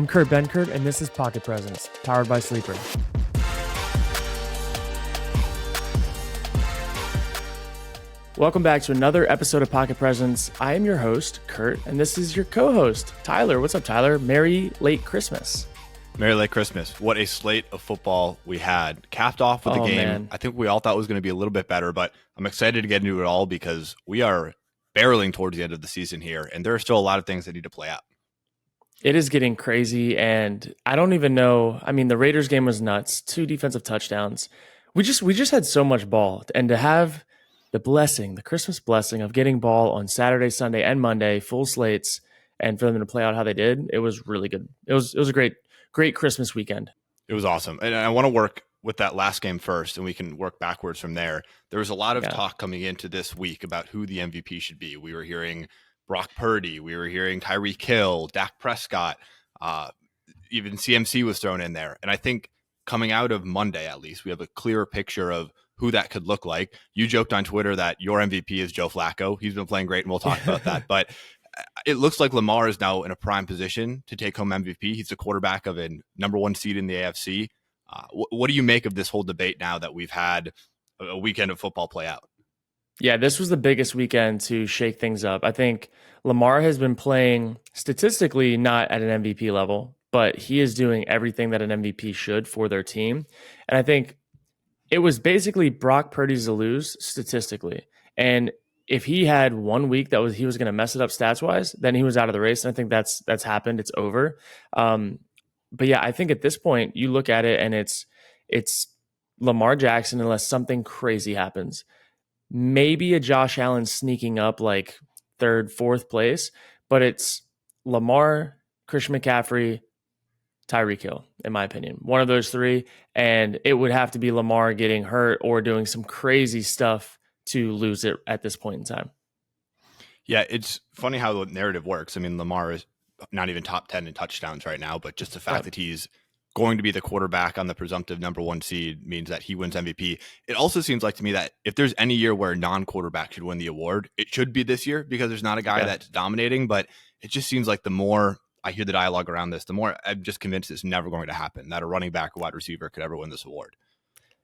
I'm Kurt Benkert, and this is Pocket Presence, powered by Sleeper. Welcome back to another episode of Pocket Presence. I am your host, Kurt, and this is your co-host, Tyler. What's up, Tyler? Merry late Christmas. Merry late Christmas. What a slate of football we had. Capped off with a game man. I think we all thought was going to be a little bit better, but I'm excited to get into it all because we are barreling towards the end of the season here, and there are still a lot of things that need to play out. It is getting crazy, and I don't even know. I mean, the Raiders game was nuts. 2 defensive touchdowns. We just had so much ball, and to have the Christmas blessing of getting ball on Saturday, Sunday, and Monday, full slates, and for them to play out how they did, it was really good. It was a great Christmas weekend. It was awesome, and I want to work with that last game first, and we can work backwards from there. There was a lot of talk coming into this week about who the MVP should be. We were hearing Brock Purdy, we were hearing Tyreek Hill, Dak Prescott, even CMC was thrown in there. And I think coming out of Monday, at least, we have a clearer picture of who that could look like. You joked on Twitter that your MVP is Joe Flacco. He's been playing great, and we'll talk about that. But it looks like Lamar is now in a prime position to take home MVP. He's the quarterback of a number 1 seed in the AFC. What do you make of this whole debate now that we've had a weekend of football play out? Yeah, this was the biggest weekend to shake things up. I think Lamar has been playing statistically not at an MVP level, but he is doing everything that an MVP should for their team. And I think it was basically Brock Purdy's to lose statistically. And if he had 1 week that he was going to mess it up stats wise, then he was out of the race. And I think that's happened. It's over. But yeah, I think at this point you look at it and it's Lamar Jackson unless something crazy happens. Maybe a Josh Allen sneaking up like 3rd, 4th place, but it's Lamar, Christian McCaffrey, Tyreek Hill, in my opinion. One of those 3, and it would have to be Lamar getting hurt or doing some crazy stuff to lose it at this point in time. Yeah, it's funny how the narrative works. I mean, Lamar is not even top 10 in touchdowns right now, but just the fact that he's going to be the quarterback on the presumptive number 1 seed means that he wins MVP. It also seems like to me that if there's any year where a non-quarterback should win the award, it should be this year because there's not a guy that's dominating, but it just seems like the more I hear the dialogue around this, the more I'm just convinced it's never going to happen, that a running back or wide receiver could ever win this award.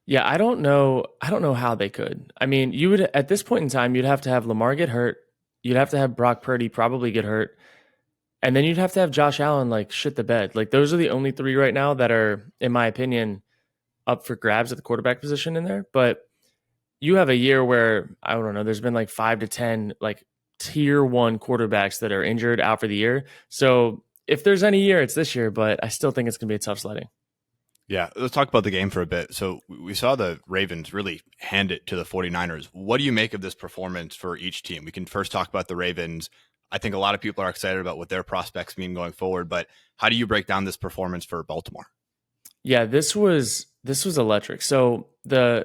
Yeah, I don't know how they could. I mean, you would at this point in time, you'd have to have Lamar get hurt. You'd have to have Brock Purdy probably get hurt. And then you'd have to have Josh Allen like shit the bed. Like those are the only 3 right now that are, in my opinion, up for grabs at the quarterback position in there. But you have a year where, I don't know, there's been like 5 to 10 like tier 1 quarterbacks that are injured out for the year. So if there's any year, it's this year, but I still think it's going to be a tough sledding. Yeah, let's talk about the game for a bit. So we saw the Ravens really hand it to the 49ers. What do you make of this performance for each team? We can first talk about the Ravens. I think a lot of people are excited about what their prospects mean going forward, but how do you break down this performance for Baltimore? Yeah, this was electric. So the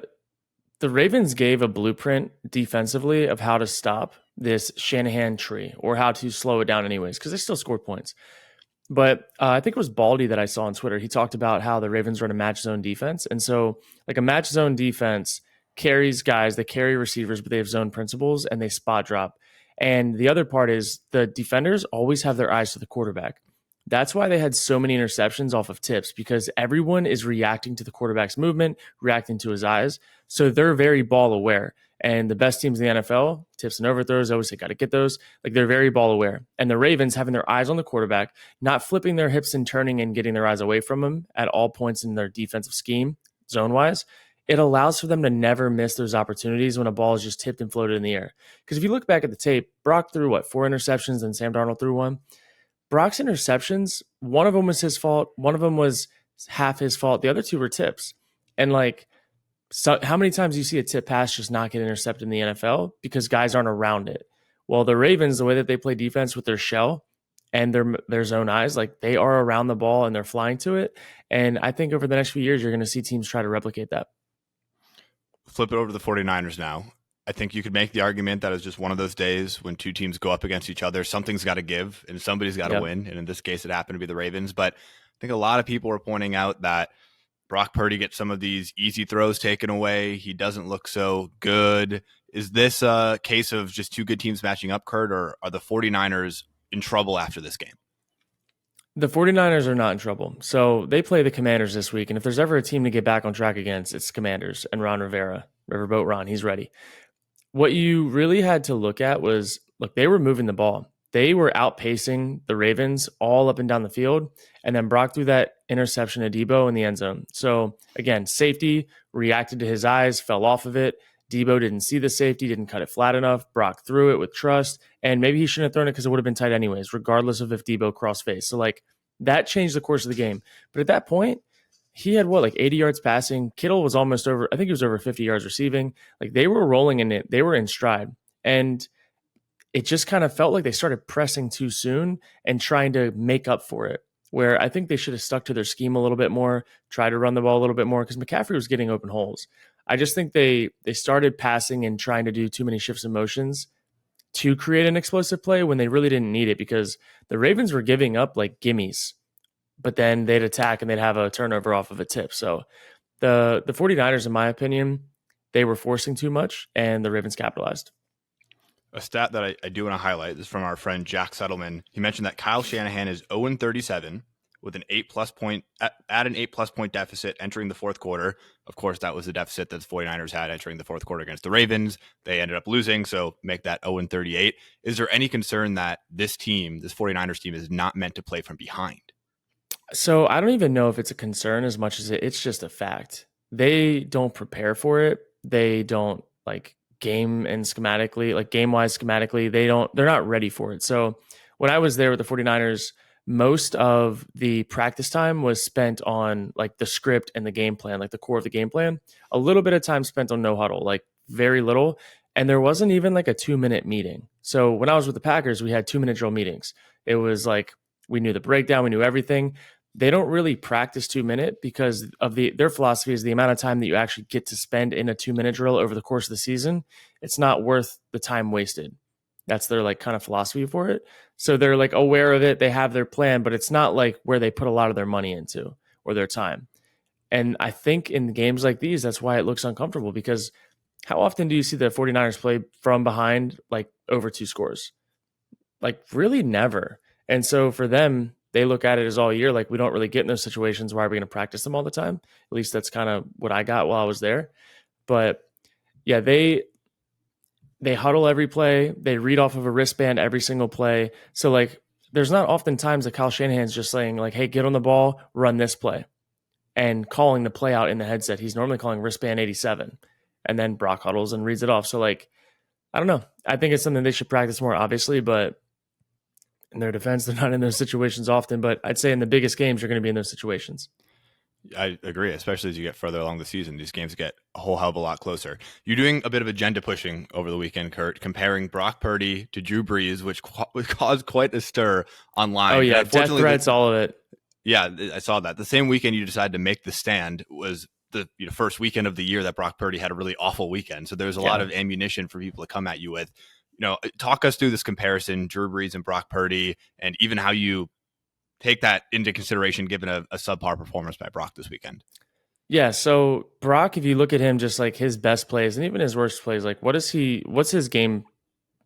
Ravens gave a blueprint defensively of how to stop this Shanahan tree or how to slow it down anyways, because they still scored points. But I think it was Baldy that I saw on Twitter. He talked about how the Ravens run a match zone defense. And so like a match zone defense carries guys, they carry receivers, but they have zone principles and they spot drop. And the other part is the defenders always have their eyes to the quarterback. That's why they had so many interceptions off of tips, because everyone is reacting to the quarterback's movement, reacting to his eyes. So they're very ball aware. And the best teams in the NFL, tips and overthrows, always say, got to get those. Like they're very ball aware. And the Ravens having their eyes on the quarterback, not flipping their hips and turning and getting their eyes away from him at all points in their defensive scheme, zone wise. It allows for them to never miss those opportunities when a ball is just tipped and floated in the air. Because if you look back at the tape, Brock threw 4 interceptions and Sam Darnold threw 1. Brock's interceptions, one of them was his fault. One of them was half his fault. The other 2 were tips. And so how many times do you see a tip pass just not get intercepted in the NFL because guys aren't around it? Well, the Ravens, the way that they play defense with their shell and their zone eyes, like they are around the ball and they're flying to it. And I think over the next few years, you're going to see teams try to replicate that. Flip it over to the 49ers now. I think you could make the argument that it's just one of those days when 2 teams go up against each other. Something's got to give and somebody's got to win. And in this case, it happened to be the Ravens. But I think a lot of people were pointing out that Brock Purdy gets some of these easy throws taken away. He doesn't look so good. Is this a case of just 2 good teams matching up, Kurt, or are the 49ers in trouble after this game? The 49ers are not in trouble. So they play the Commanders this week. And if there's ever a team to get back on track against, it's Commanders and Ron Rivera. Riverboat Ron, he's ready. What you really had to look at was, look, they were moving the ball. They were outpacing the Ravens all up and down the field. And then Brock threw that interception to Debo in the end zone. So again, safety reacted to his eyes, fell off of it. Debo didn't see the safety, didn't cut it flat enough. Brock threw it with trust. And maybe he shouldn't have thrown it because it would have been tight anyways, regardless of if Debo crossed face. So like that changed the course of the game. But at that point, he had like 80 yards passing. Kittle was almost over, I think he was over 50 yards receiving. Like they were rolling in it. They were in stride. And it just kind of felt like they started pressing too soon and trying to make up for it. Where I think they should have stuck to their scheme a little bit more, try to run the ball a little bit more because McCaffrey was getting open holes. I just think they started passing and trying to do too many shifts and motions to create an explosive play when they really didn't need it because the Ravens were giving up like gimmies, but then they'd attack and they'd have a turnover off of a tip. So the 49ers, in my opinion, they were forcing too much and the Ravens capitalized. A stat that I do want to highlight is from our friend Jack Settleman. He mentioned that Kyle Shanahan is 0-37 with an 8+ point at an 8+ point deficit entering the fourth quarter. Of course, that was the deficit that the 49ers had entering the fourth quarter against the Ravens. They ended up losing, so make that 0-38. Is there any concern that this 49ers team, is not meant to play from behind? So I don't even know if it's a concern as much as it's just a fact. They don't prepare for it. They don't like game and schematically, like game-wise schematically, they're not ready for it. So when I was there with the 49ers, most of the practice time was spent on like the script and the game plan, like the core of the game plan. A little bit of time spent on no huddle, like very little. And there wasn't even like a 2-minute meeting. So when I was with the Packers, we had 2-minute drill meetings. It was like we knew the breakdown, we knew everything. They don't really practice 2-minute because of their philosophy is the amount of time that you actually get to spend in a 2-minute drill over the course of the season. It's not worth the time wasted. That's their like kind of philosophy for it. So they're like aware of it. They have their plan, but it's not like where they put a lot of their money into or their time. And I think in games like these, that's why it looks uncomfortable because how often do you see the 49ers play from behind, like over 2 scores? Like really never. And so for them, they look at it as all year, like we don't really get in those situations. Why are we going to practice them all the time? At least that's kind of what I got while I was there. But yeah, they huddle every play. They read off of a wristband every single play. So like there's not often times that Kyle Shanahan's just saying like, hey, get on the ball, run this play and calling the play out in the headset. He's normally calling wristband 87 and then Brock huddles and reads it off. So like, I don't know. I think it's something they should practice more, obviously, but in their defense, they're not in those situations often, but I'd say in the biggest games, you're going to be in those situations. I agree, especially as you get further along the season. These games get a whole hell of a lot closer. You're doing a bit of agenda pushing over the weekend, Kurt, comparing Brock Purdy to Drew Brees, which caused quite a stir online. Oh, yeah, death threats, all of it. Yeah, I saw that. The same weekend you decided to make the stand was the first weekend of the year that Brock Purdy had a really awful weekend. So there's a lot of ammunition for people to come at you with. Talk us through this comparison, Drew Brees and Brock Purdy, and even how you take that into consideration given a subpar performance by Brock this weekend. Yeah, so Brock, if you look at him, just like his best plays and even his worst plays, like what's his game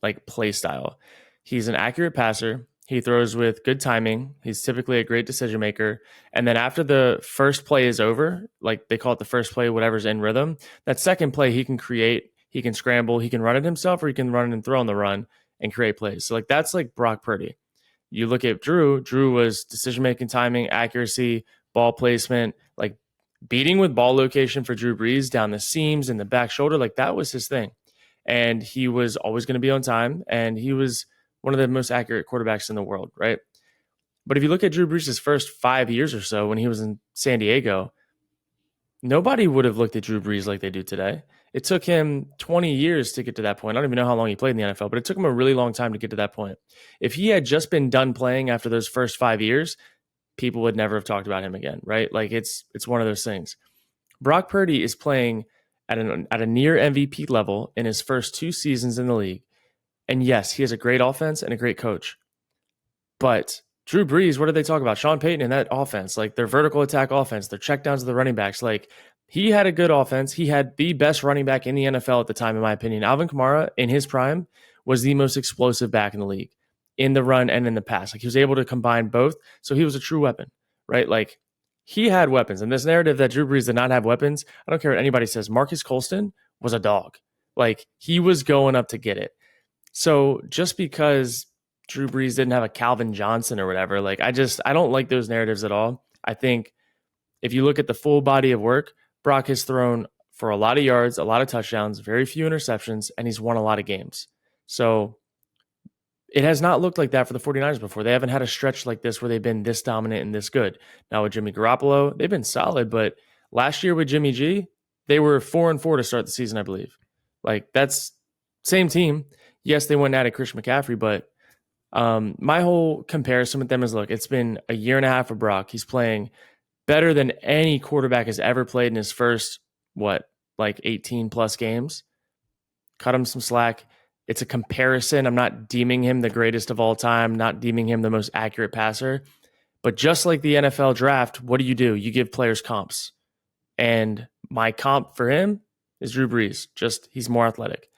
like play style? He's an accurate passer. He throws with good timing. He's typically a great decision maker. And then after the first play is over, like they call it the first play, whatever's in rhythm, that second play he can create. He can scramble, he can run it himself, or he can run and throw on the run and create plays. So like that's like Brock Purdy. You look at Drew was decision-making, timing, accuracy, ball placement, like beating with ball location for Drew Brees down the seams and the back shoulder. Like that was his thing. And he was always going to be on time. And he was one of the most accurate quarterbacks in the world, right? But if you look at Drew Brees' first 5 years or so when he was in San Diego, nobody would have looked at Drew Brees like they do today. It took him 20 years to get to that point. I don't even know how long he played in the NFL, but it took him a really long time to get to that point. If he had just been done playing after those first 5 years, people would never have talked about him again, right? Like it's one of those things. Brock Purdy is playing at a near MVP level in his first 2 seasons in the league. And yes, he has a great offense and a great coach. But Drew Brees, what did they talk about? Sean Payton and that offense, like their vertical attack offense, their checkdowns of the running backs, like he had a good offense. He had the best running back in the NFL at the time, in my opinion. Alvin Kamara, in his prime, was the most explosive back in the league. in the run and in the pass. Like he was able to combine both. So he was a true weapon, right? Like he had weapons. And this narrative that Drew Brees did not have weapons, I don't care what anybody says. Marcus Colston was a dog. Like he was going up to get it. So just because Drew Brees didn't have a Calvin Johnson or whatever, like I don't like those narratives at all. I think if you look at the full body of work, Brock has thrown for a lot of yards, a lot of touchdowns, very few interceptions, and he's won a lot of games. So it has not looked like that for the 49ers before. They haven't had a stretch like this where they've been this dominant and this good. Now with Jimmy Garoppolo, they've been solid, but last year with Jimmy G, they were 4-4 to start the season, I believe. Like that's same team. Yes, they went and added Christian McCaffrey, but my whole comparison with them is, look, it's been a year and a half for Brock. He's playing better than any quarterback has ever played in his first, 18 plus games. Cut him some slack. It's a comparison. I'm not deeming him the greatest of all time, not deeming him the most accurate passer. But just like the NFL draft, what do? You give players comps. And my comp for him is Drew Brees. Just he's more athletic.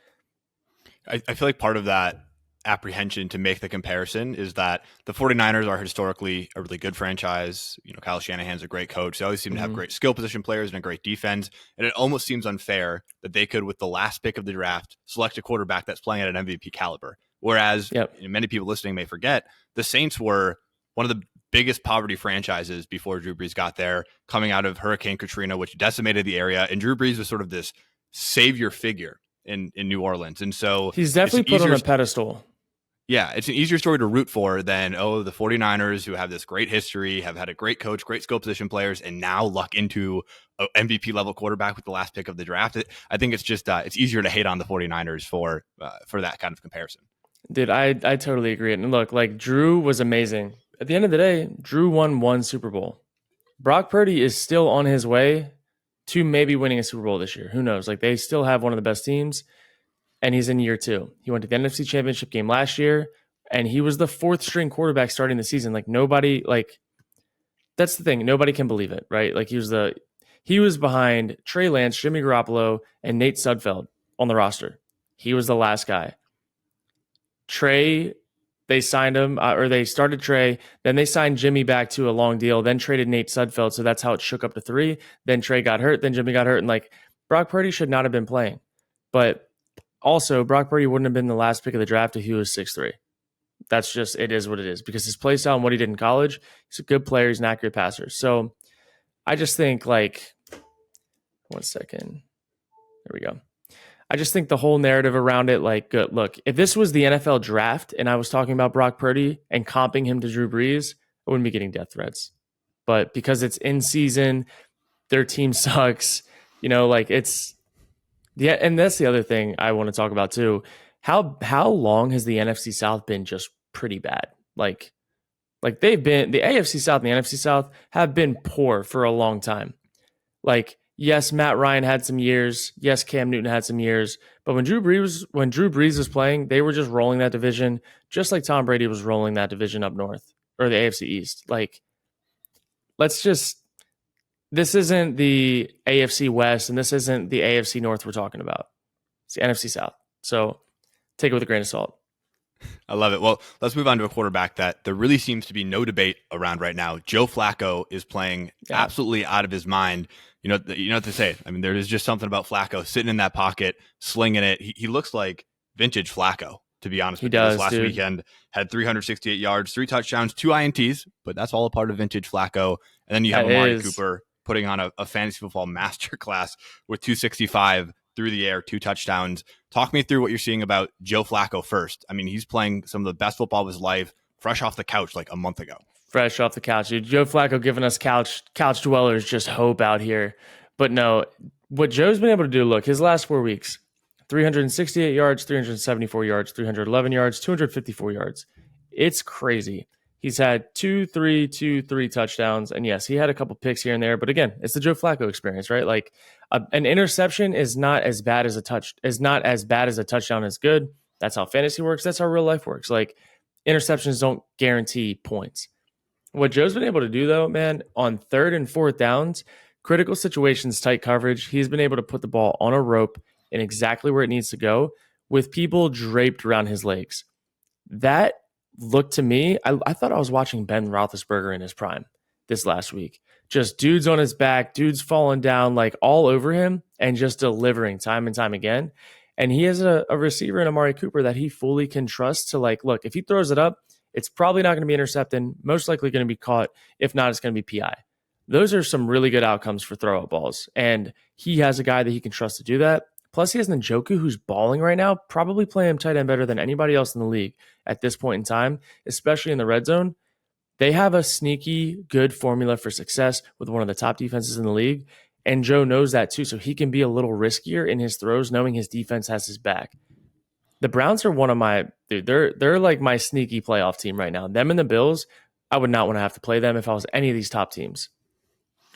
I feel like part of that apprehension to make the comparison is that the 49ers are historically a really good franchise. Kyle Shanahan's a great coach. They always seem to have great skill position players and a great defense. And it almost seems unfair that they could, with the last pick of the draft, select a quarterback that's playing at an MVP caliber. Whereas many people listening may forget, the Saints were one of the biggest poverty franchises before Drew Brees got there, coming out of Hurricane Katrina, which decimated the area. And Drew Brees was sort of this savior figure in New Orleans. And so he's definitely put on a pedestal. Yeah, it's an easier story to root for than, the 49ers, who have this great history, have had a great coach, great skill position players, and now luck into an MVP level quarterback with the last pick of the draft. I think it's just it's easier to hate on the 49ers for that kind of comparison. Dude, I totally agree. And look, like Drew was amazing. At the end of the day, Drew won one Super Bowl. Brock Purdy is still on his way to maybe winning a Super Bowl this year. Who knows? Like they still have one of the best teams. And he's in year 2. He went to the NFC Championship game last year, and he was the 4th string quarterback starting the season. Like nobody, that's the thing. Nobody can believe it, right? Like he was behind Trey Lance, Jimmy Garoppolo, and Nate Sudfeld on the roster. He was the last guy. Trey, they signed him, or they started Trey, then they signed Jimmy back to a long deal, then traded Nate Sudfeld, so that's how it shook up to 3. Then Trey got hurt, then Jimmy got hurt, and Brock Purdy should not have been playing. But also, Brock Purdy wouldn't have been the last pick of the draft if he was 6'3". That's just, it is what it is. Because his play style and what he did in college, he's a good player. He's an accurate passer. So I just think 1 second. There we go. I just think the whole narrative around it, good. Look, if this was the NFL draft and I was talking about Brock Purdy and comping him to Drew Brees, I wouldn't be getting death threats. But because it's in season, their team sucks, it's... Yeah, and that's the other thing I want to talk about too. How long has the NFC South been just pretty bad? Like they've been, the AFC South and the NFC South have been poor for a long time. Yes, Matt Ryan had some years. Yes, Cam Newton had some years. But when Drew Brees was playing, they were just rolling that division, just like Tom Brady was rolling that division up north, or the AFC East. This isn't the AFC West, and this isn't the AFC North we're talking about. It's the NFC South. So take it with a grain of salt. I love it. Well, let's move on to a quarterback that there really seems to be no debate around right now. Joe Flacco is playing absolutely out of his mind. You know what to say. I mean, there is just something about Flacco sitting in that pocket, slinging it. He looks like vintage Flacco, to be honest with you. This last weekend had 368 yards, 3 touchdowns, 2 INTs, but that's all a part of vintage Flacco. And then you have Amari Cooper putting on a fantasy football masterclass with 265 through the air, 2 touchdowns. Talk me through what you're seeing about Joe Flacco first. I mean, he's playing some of the best football of his life, fresh off the couch a month ago. Fresh off the couch. Dude. Joe Flacco giving us couch dwellers just hope out here. But no, what Joe's been able to do, look, his last 4 weeks, 368 yards, 374 yards, 311 yards, 254 yards. It's crazy. He's had 2, 3 touchdowns. And yes, he had a couple picks here and there. But again, it's the Joe Flacco experience, right? An interception is not as bad as a touchdown is good. That's how fantasy works. That's how real life works. Interceptions don't guarantee points. What Joe's been able to do, though, man, on 3rd and 4th downs, critical situations, tight coverage, he's been able to put the ball on a rope in exactly where it needs to go with people draped around his legs. That looked to me, I thought I was watching Ben Roethlisberger in his prime this last week. Just dudes on his back, dudes falling down like all over him and just delivering time and time again. And he has a receiver in Amari Cooper that he fully can trust to like, look, if he throws it up, it's probably not going to be intercepted, most likely going to be caught. If not, it's going to be PI. Those are some really good outcomes for throw up balls. And he has a guy that he can trust to do that. Plus, he has Njoku, who's balling right now, probably playing him tight end better than anybody else in the league at this point in time, especially in the red zone. They have a sneaky good formula for success with one of the top defenses in the league. And Joe knows that too. So he can be a little riskier in his throws, knowing his defense has his back. The Browns are one of my, dude, they're like my sneaky playoff team right now. Them and the Bills, I would not want to have to play them if I was any of these top teams.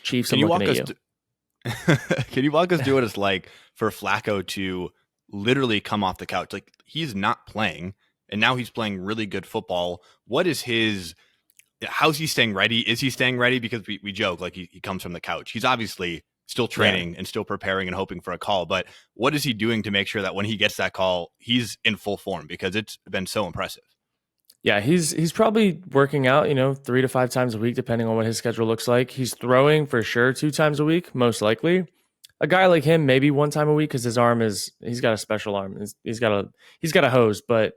Chiefs, I'm looking at you. Can you walk us through what it's like for Flacco to literally come off the couch? Like, he's not playing, and now he's playing really good football. What is how's he staying ready? Is he staying ready? Because we joke, like he comes from the couch. He's obviously still training and still preparing and hoping for a call. But what is he doing to make sure that when he gets that call, he's in full form? Because it's been so impressive. Yeah, he's probably working out, 3 to 5 times a week, depending on what his schedule looks like. He's throwing for sure 2 times a week, most likely. A guy like him, maybe 1 time a week, because he's got a special arm. He's got a hose, but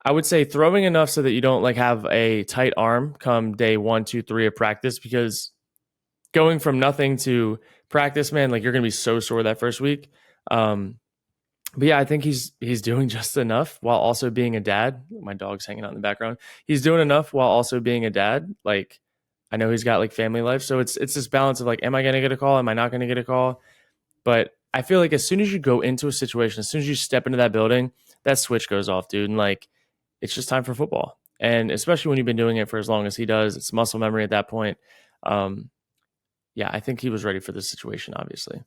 I would say throwing enough so that you don't like have a tight arm come day 1, 2, 3 of practice, because going from nothing to practice, man, like you're going to be so sore that first week. But yeah, I think he's doing just enough while also being a dad. My dog's hanging out in the background. He's doing enough while also being a dad. Like, I know he's got like family life. So it's this balance of like, am I going to get a call? Am I not going to get a call? But I feel like as soon as you go into a situation, as soon as you step into that building, that switch goes off, dude. And like, it's just time for football. And especially when you've been doing it for as long as he does, it's muscle memory at that point. Yeah, I think he was ready for this situation, obviously.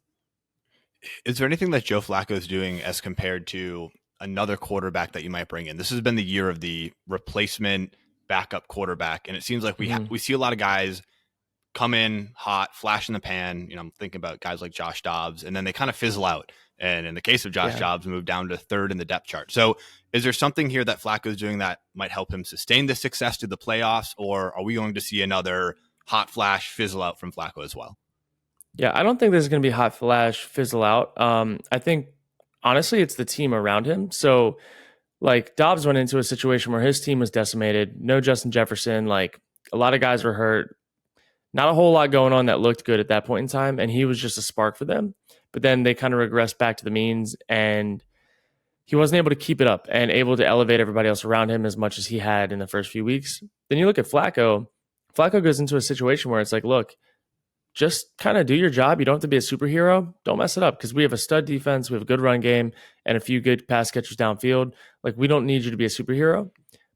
Is there anything that Joe Flacco is doing as compared to another quarterback that you might bring in? This has been the year of the replacement backup quarterback, and it seems like we see a lot of guys come in hot, flash in the pan. I'm thinking about guys like Josh Dobbs, and then they kind of fizzle out. And in the case of Josh Dobbs, moved down to 3rd in the depth chart. So is there something here that Flacco is doing that might help him sustain the success to the playoffs, or are we going to see another hot flash fizzle out from Flacco as well? Yeah, I don't think this is going to be hot flash fizzle out. I think, honestly, it's the team around him. So, like, Dobbs went into a situation where his team was decimated. No Justin Jefferson. Like, a lot of guys were hurt. Not a whole lot going on that looked good at that point in time, and he was just a spark for them. But then they kind of regressed back to the means, and he wasn't able to keep it up and able to elevate everybody else around him as much as he had in the first few weeks. Then you look at Flacco. Flacco goes into a situation where it's like, look, just kind of do your job. You don't have to be a superhero. Don't mess it up, because we have a stud defense. We have a good run game and a few good pass catchers downfield. Like, we don't need you to be a superhero.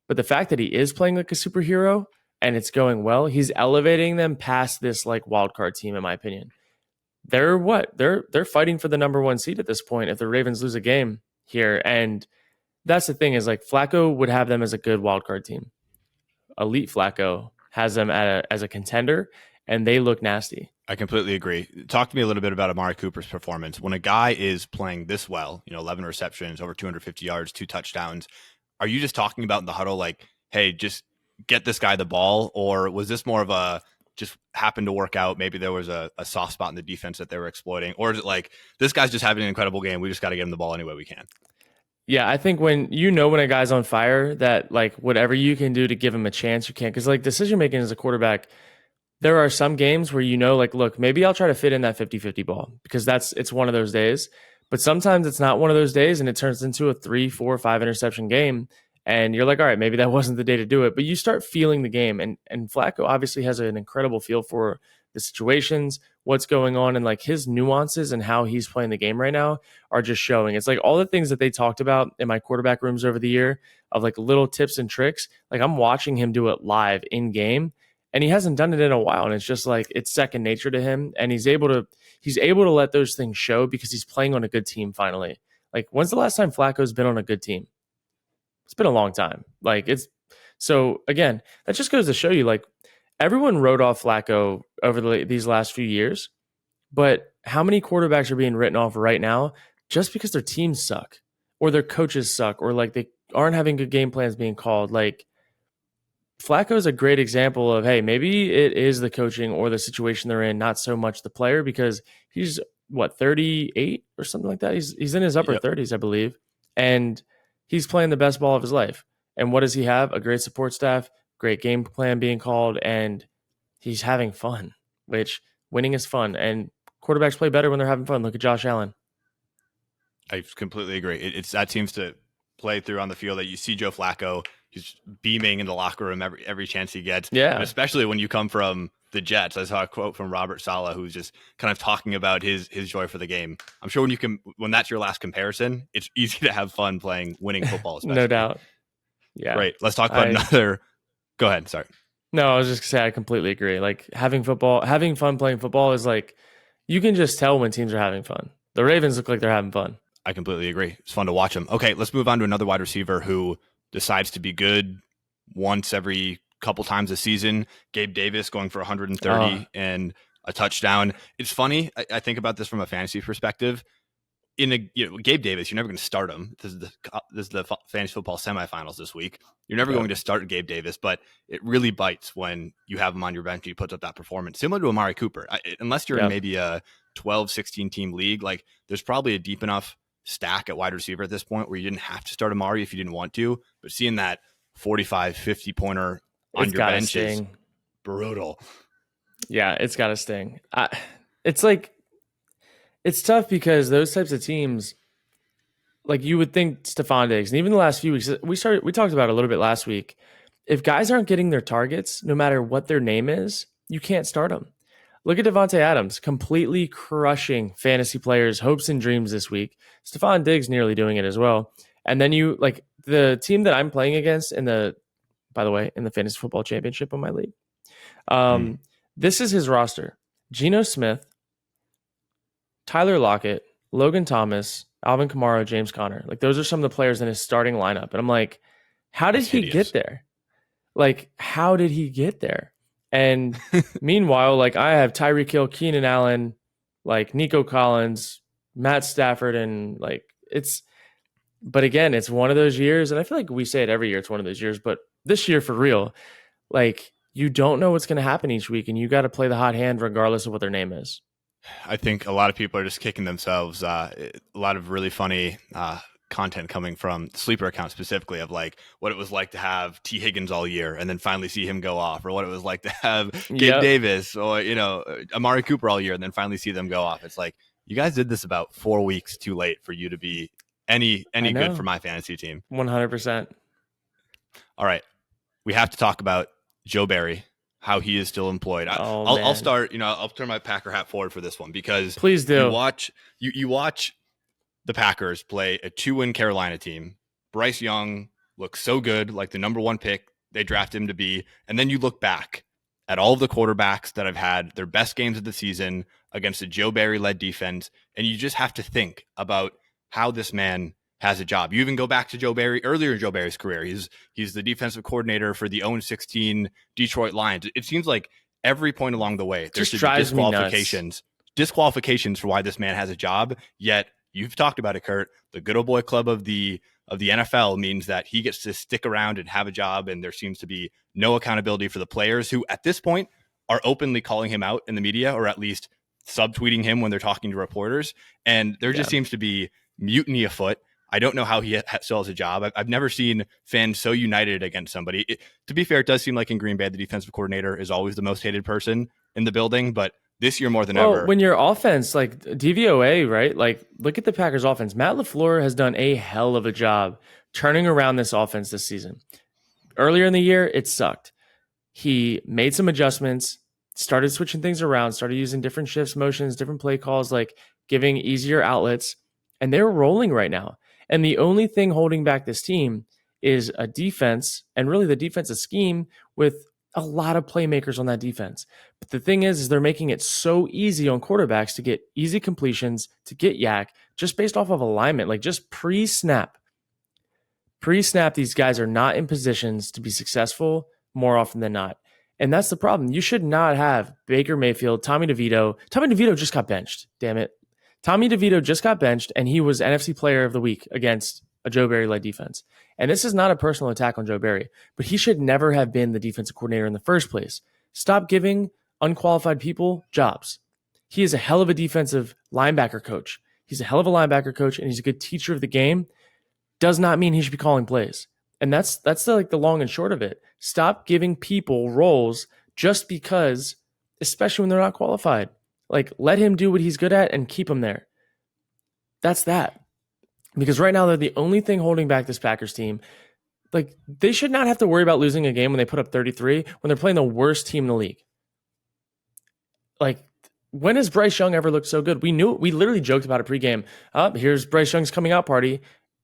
But the fact that he is playing like a superhero and it's going well, he's elevating them past this like wild card team, in my opinion. They're fighting for the number 1 seed at this point if the Ravens lose a game here. And that's the thing, is like Flacco would have them as a good wild card team. Elite Flacco has them as a contender, and they look nasty. I completely agree. Talk to me a little bit about Amari Cooper's performance. When a guy is playing this well, 11 receptions, over 250 yards, 2 touchdowns, are you just talking about in the huddle like, hey, just get this guy the ball? Or was this more of a just happened to work out? Maybe there was a soft spot in the defense that they were exploiting? Or is it like, this guy's just having an incredible game, we just got to get him the ball any way we can? Yeah, I think when a guy's on fire, that like whatever you can do to give him a chance, you can. Because like decision making as a quarterback, there are some games where like, look, maybe I'll try to fit in that 50-50 ball because it's one of those days. But sometimes it's not one of those days and it turns into a 3, 4, 5 interception game. And you're like, all right, maybe that wasn't the day to do it. But you start feeling the game. And Flacco obviously has an incredible feel for the situations, what's going on, and like his nuances and how he's playing the game right now are just showing. It's like all the things that they talked about in my quarterback rooms over the year of like little tips and tricks. Like I'm watching him do it live in game. And he hasn't done it in a while. And it's just like, it's second nature to him. And he's able to let those things show because he's playing on a good team finally. Like, when's the last time Flacco's been on a good team? It's been a long time. So again, that just goes to show you, like, everyone wrote off Flacco over these last few years, but how many quarterbacks are being written off right now just because their teams suck or their coaches suck or like they aren't having good game plans being called? Like, Flacco is a great example of, hey, maybe it is the coaching or the situation they're in, not so much the player, because he's what, 38 or something like that. He's in his upper 30s, I believe, and he's playing the best ball of his life. And what does he have? A great support staff, great game plan being called, and he's having fun, which winning is fun. And quarterbacks play better when they're having fun. Look at Josh Allen. I completely agree. It's that seems to play through on the field, that you see Joe Flacco, he's beaming in the locker room every chance he gets. Yeah. And especially when you come from the Jets. I saw a quote from Robert Saleh, who's just kind of talking about his joy for the game. I'm sure when that's your last comparison, it's easy to have fun playing winning football. Especially. No doubt. Yeah. Great. Let's talk about another. Go ahead. Sorry. No, I was just gonna say I completely agree. Like having fun playing football is like, you can just tell when teams are having fun. The Ravens look like they're having fun. I completely agree. It's fun to watch them. Okay, let's move on to another wide receiver who decides to be good once every couple times a season. Gabe Davis going for 130 and a touchdown. It's funny. I think about this from a fantasy perspective. Gabe Davis, you're never going to start him. This is the fantasy football semifinals this week. You're never going to start Gabe Davis, but it really bites when you have him on your bench and he puts up that performance. Similar to Amari Cooper. Unless you're in maybe a 12, 16 team league, like there's probably a deep enough stack at wide receiver at this point where you didn't have to start Amari if you didn't want to, but seeing that 45, 50 pointer on your bench is brutal. Yeah, it's got to sting. It's like, it's tough because those types of teams, like you would think Stephon Diggs, and even the last few weeks, we talked about it a little bit last week. If guys aren't getting their targets, no matter what their name is, you can't start them. Look at Devontae Adams, completely crushing fantasy players' hopes and dreams this week. Stephon Diggs nearly doing it as well. And then the team that I'm playing against in the fantasy football championship in my league. This is his roster: Geno Smith, Tyler Lockett, Logan Thomas, Alvin Kamara, James Conner. Like those are some of the players in his starting lineup. And I'm like, how did he get there? Like, how did he get there? And meanwhile, like I have Tyreek Hill, Keenan Allen, like Nico Collins, Matt Stafford, and like but again, it's one of those years, and I feel like we say it every year, it's one of those years, but this year for real, like you don't know what's going to happen each week, and you got to play the hot hand regardless of what their name is. I think a lot of people are just kicking themselves. A lot of really funny content coming from the sleeper account specifically of like what it was like to have T. Higgins all year and then finally see him go off, or what it was like to have Gabe Davis or, Amari Cooper all year and then finally see them go off. It's like, you guys did this about 4 weeks too late for you to be any good for my fantasy team. 100%. All right. We have to talk about Joe Barry, how he is still employed. I'll start, I'll turn my Packer hat forward for this one, because please do. You watch the Packers play a 2-win Carolina team. Bryce Young looks so good, like the number 1 pick they drafted him to be. And then you look back at all of the quarterbacks that have had their best games of the season against a Joe Barry-led defense, and you just have to think about how this man has a job. You even go back to Joe Barry, earlier in Joe Barry's career. He's the defensive coordinator for the 0-16 Detroit Lions. It seems like every point along the way, there should be disqualifications for why this man has a job, yet you've talked about it, Kurt. The good old boy club of the NFL means that he gets to stick around and have a job, and there seems to be no accountability for the players who, at this point, are openly calling him out in the media, or at least subtweeting him when they're talking to reporters. And there just seems to be mutiny afoot. I don't know how he still has a job. I've never seen fans so united against somebody. To be fair, it does seem like in Green Bay, the defensive coordinator is always the most hated person in the building, but this year more than ever. When your offense, like DVOA, right? Like, look at the Packers offense. Matt LaFleur has done a hell of a job turning around this offense this season. Earlier in the year, it sucked. He made some adjustments, started switching things around, started using different shifts, motions, different play calls, like giving easier outlets, and they're rolling right now. And the only thing holding back this team is a defense, and really the defensive scheme with a lot of playmakers on that defense. But the thing is they're making it so easy on quarterbacks to get easy completions, to get yak, just based off of alignment, like just pre-snap. Pre-snap, these guys are not in positions to be successful more often than not. And that's the problem. You should not have Baker Mayfield, Tommy DeVito. Tommy DeVito just got benched, damn it. Tommy DeVito just got benched, and he was NFC Player of the Week against a Joe Barry-led defense. And this is not a personal attack on Joe Barry, but he should never have been the defensive coordinator in the first place. Stop giving unqualified people jobs. He is a hell of a defensive linebacker coach. He's a hell of a linebacker coach, and he's a good teacher of the game. Does not mean he should be calling plays. And that's the long and short of it. Stop giving people roles just because, especially when they're not qualified. Like, let him do what he's good at and keep him there. That's that. Because right now they're the only thing holding back this Packers team. Like, they should not have to worry about losing a game when they put up 33 when they're playing the worst team in the league. Like, when has Bryce Young ever looked so good? We literally joked about it pregame. Here's Bryce Young's coming out party.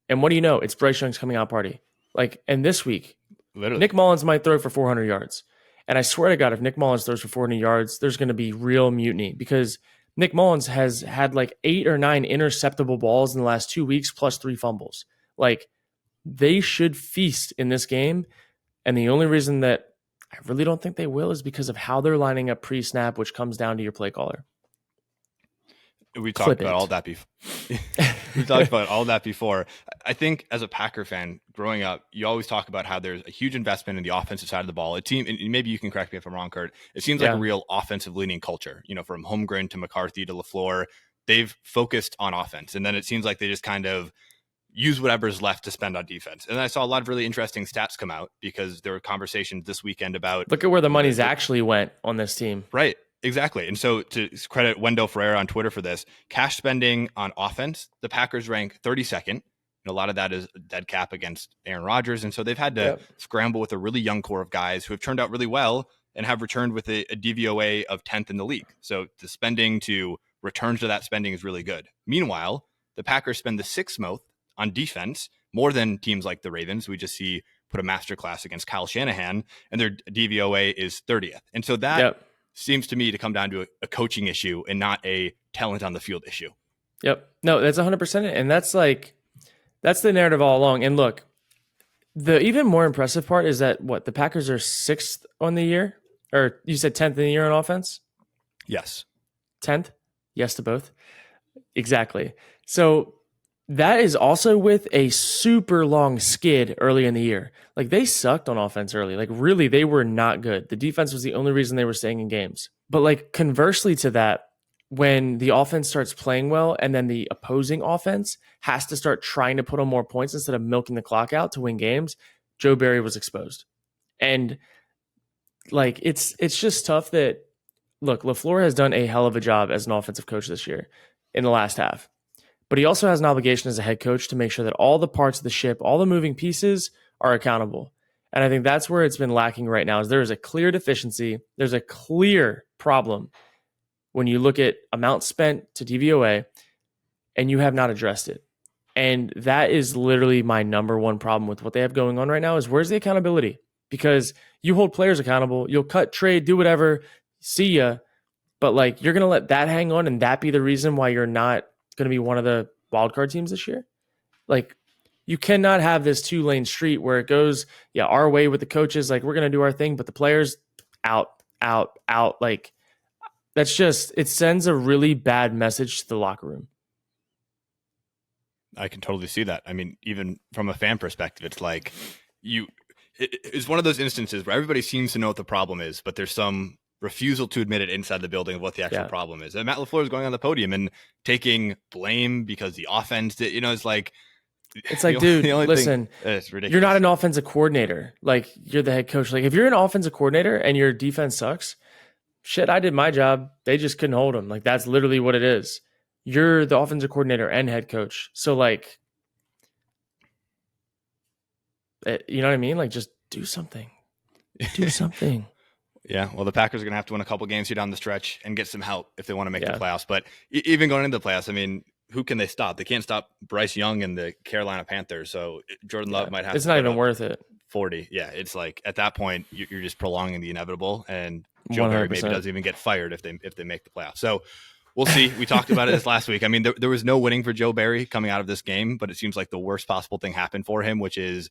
And what do you know? It's Bryce Young's coming out party. Like, and this week, literally, Nick Mullins might throw for 400 yards. And I swear to God, if Nick Mullins throws for 400 yards, there's going to be real mutiny because Nick Mullins has had like 8 or 9 interceptable balls in the last 2 weeks, plus 3 fumbles. Like, they should feast in this game. And the only reason that I really don't think they will is because of how they're lining up pre-snap, which comes down to your play caller. We talked about all that before. We talked about all that before. I think as a Packer fan growing up, you always talk about how there's a huge investment in the offensive side of the ball. A team, and maybe you can correct me if I'm wrong, Kurt. It seems like a real offensive leaning culture, from Holmgren to McCarthy to LaFleur. They've focused on offense. And then it seems like they just kind of use whatever's left to spend on defense. And I saw a lot of really interesting stats come out because there were conversations this weekend about look at where the money's actually went on this team. Right. Exactly. And so to credit Wendell Ferreira on Twitter for this, cash spending on offense, the Packers rank 32nd. And a lot of that is dead cap against Aaron Rodgers. And so they've had to scramble with a really young core of guys who have turned out really well and have returned with a DVOA of 10th in the league. So the spending to return to that spending is really good. Meanwhile, the Packers spend the 6th most on defense, more than teams like the Ravens. We just see put a masterclass against Kyle Shanahan, and their DVOA is 30th. And so that seems to me to come down to a coaching issue and not a talent on the field issue. Yep. No, that's 100%. And that's the narrative all along. And look, the even more impressive part is that the Packers are 6th on the year, or you said 10th in the year on offense? Yes. 10th? Yes to both. Exactly. So that is also with a super long skid early in the year. Like, they sucked on offense early. Like, really, they were not good. The defense was the only reason they were staying in games. But like, conversely to that, when the offense starts playing well and then the opposing offense has to start trying to put on more points instead of milking the clock out to win games, Joe Barry was exposed. And like, it's just tough that, look, LaFleur has done a hell of a job as an offensive coach this year in the last half. But he also has an obligation as a head coach to make sure that all the parts of the ship, all the moving pieces are accountable. And I think that's where it's been lacking right now is there is a clear deficiency. There's a clear problem when you look at amount spent to DVOA and you have not addressed it. And that is literally my number one problem with what they have going on right now is where's the accountability? Because you hold players accountable, you'll cut, trade, do whatever, see ya. But like, you're going to let that hang on and that be the reason why you're not going to be one of the wildcard teams this year? Like, you cannot have this 2-lane street where it goes, our way with the coaches, like, we're going to do our thing, but the players out. Like, that's just, it sends a really bad message to the locker room. I can totally see that. I mean, even from a fan perspective, it's like it's one of those instances where everybody seems to know what the problem is, but there's some refusal to admit it inside the building of what the actual problem is. And Matt LaFleur is going on the podium and taking blame because the offense did, it's like, dude, listen, it's ridiculous. You're not an offensive coordinator. Like, you're the head coach. Like, if you're an offensive coordinator and your defense sucks, shit, I did my job. They just couldn't hold them. Like, that's literally what it is. You're the offensive coordinator and head coach. So like, you know what I mean? Like, just do something. Do something. Yeah, well, the Packers are going to have to win a couple games here down the stretch and get some help if they want to make the playoffs. But even going into the playoffs, I mean, who can they stop? They can't stop Bryce Young and the Carolina Panthers. So Jordan Love might have it's not even worth it. 40. Yeah, it's like at that point, you're just prolonging the inevitable. And Joe Barry maybe doesn't even get fired if they make the playoffs. So we'll see. We talked about it this last week. I mean, there was no winning for Joe Barry coming out of this game, but it seems like the worst possible thing happened for him, which is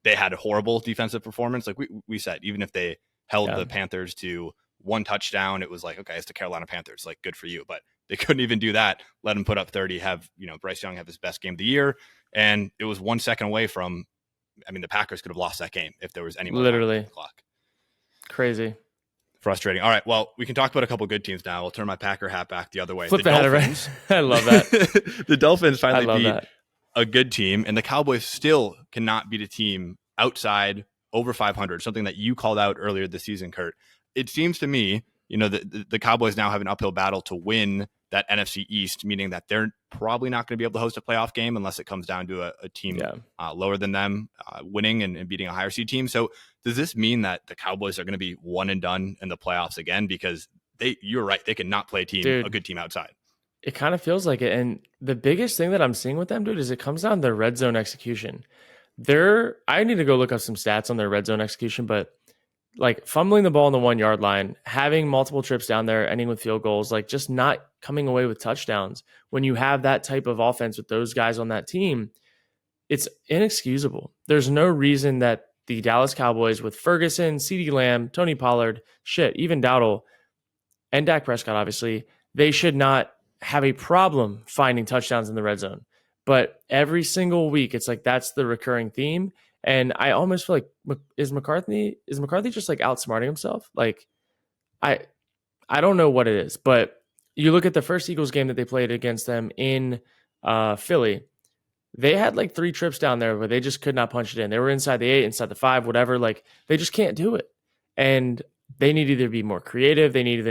they had a horrible defensive performance. Like we said, even if they held the Panthers to one touchdown, it was like, okay, it's the Carolina Panthers, like, good for you. But They couldn't even do that. Let him put up 30, have, Bryce Young have his best game of the year. And it was 1 second away from, the Packers could have lost that game if there was any more time on Literally the clock. crazy. Frustrating. All right, well, we can talk about a couple good teams now. I'll turn my Packer hat back the other way. Flip the hat around. I love that. The Dolphins finally beat a good team, and the Cowboys still cannot beat a team outside over 500, something that you called out earlier this season, Kurt. It seems to me, the Cowboys now have an uphill battle to win that NFC East, meaning that they're probably not going to be able to host a playoff game unless it comes down to a team lower than them winning and beating a higher seed team. So does this mean that the Cowboys are going to be one and done in the playoffs again? Because you're right, they cannot play a good team outside. It kind of feels like it. And the biggest thing that I'm seeing with them, dude, is it comes down to their red zone execution. I need to go look up some stats on their red zone execution, but like fumbling the ball on the 1 yard line, having multiple trips down there, ending with field goals, like just not coming away with touchdowns. When you have that type of offense with those guys on that team, it's inexcusable. There's no reason that the Dallas Cowboys with Ferguson, CeeDee Lamb, Tony Pollard, even Dowdle, and Dak Prescott, obviously, they should not have a problem finding touchdowns in the red zone. But every single week, it's like that's the recurring theme. And I almost feel like is McCarthy just like outsmarting himself? Like I don't know what it is, but you look at the first Eagles game that they played against them in Philly. They had like 3 trips down there where they just could not punch it in. They were inside the 8, inside the 5, whatever. Like they just can't do it. And they need to either be more creative. They need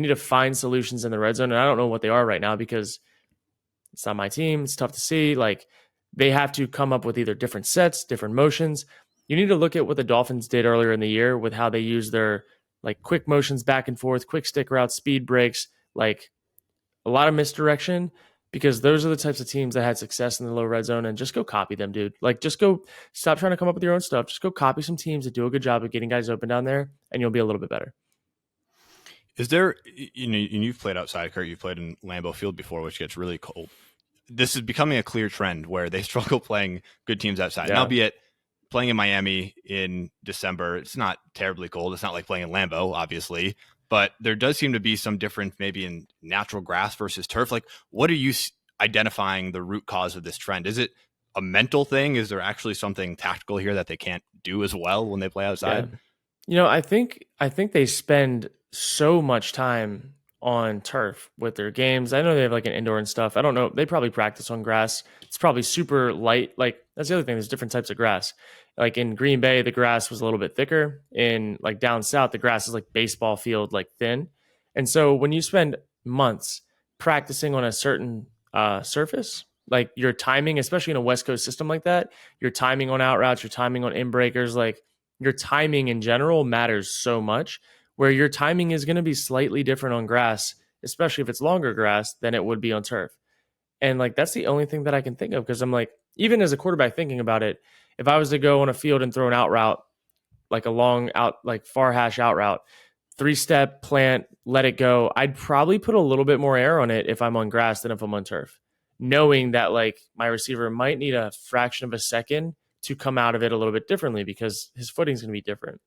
to find solutions in the red zone. And I don't know what they are right now because it's not my team. It's tough to see. Like they have to come up with either different sets, different motions. You need to look at what the Dolphins did earlier in the year with how they use their like quick motions back and forth, quick stick routes, speed breaks, like a lot of misdirection, because those are the types of teams that had success in the low red zone. And just go copy them, dude. Like just go stop trying to come up with your own stuff. Just go copy some teams that do a good job of getting guys open down there, and you'll be a little bit better. Is there, you've played outside, Kurt, you've played in Lambeau Field before, which gets really cold. This is becoming a clear trend where they struggle playing good teams outside. Yeah. And albeit playing in Miami in December, it's not terribly cold. It's not like playing in Lambeau, obviously, but there does seem to be some difference maybe in natural grass versus turf. Like, what are you identifying the root cause of this trend? Is it a mental thing? Is there actually something tactical here that they can't do as well when they play outside? Yeah. I think they spend so much time on turf with their games. I know they have like an indoor and stuff. I don't know. They probably practice on grass. It's probably super light. Like that's the other thing. There's different types of grass. Like in Green Bay, the grass was a little bit thicker. In like down south, the grass is like baseball field, like thin. And so when you spend months practicing on a certain surface, like your timing, especially in a West Coast system like that, your timing on out routes, your timing on in breakers, like your timing in general matters so much, where your timing is going to be slightly different on grass, especially if it's longer grass than it would be on turf. And like, that's the only thing that I can think of. Cause I'm like, even as a quarterback thinking about it, if I was to go on a field and throw an out route, like a long out, like far hash out route, 3-step plant, let it go, I'd probably put a little bit more air on it if I'm on grass than if I'm on turf, knowing that like my receiver might need a fraction of a second to come out of it a little bit differently because his footing's going to be different.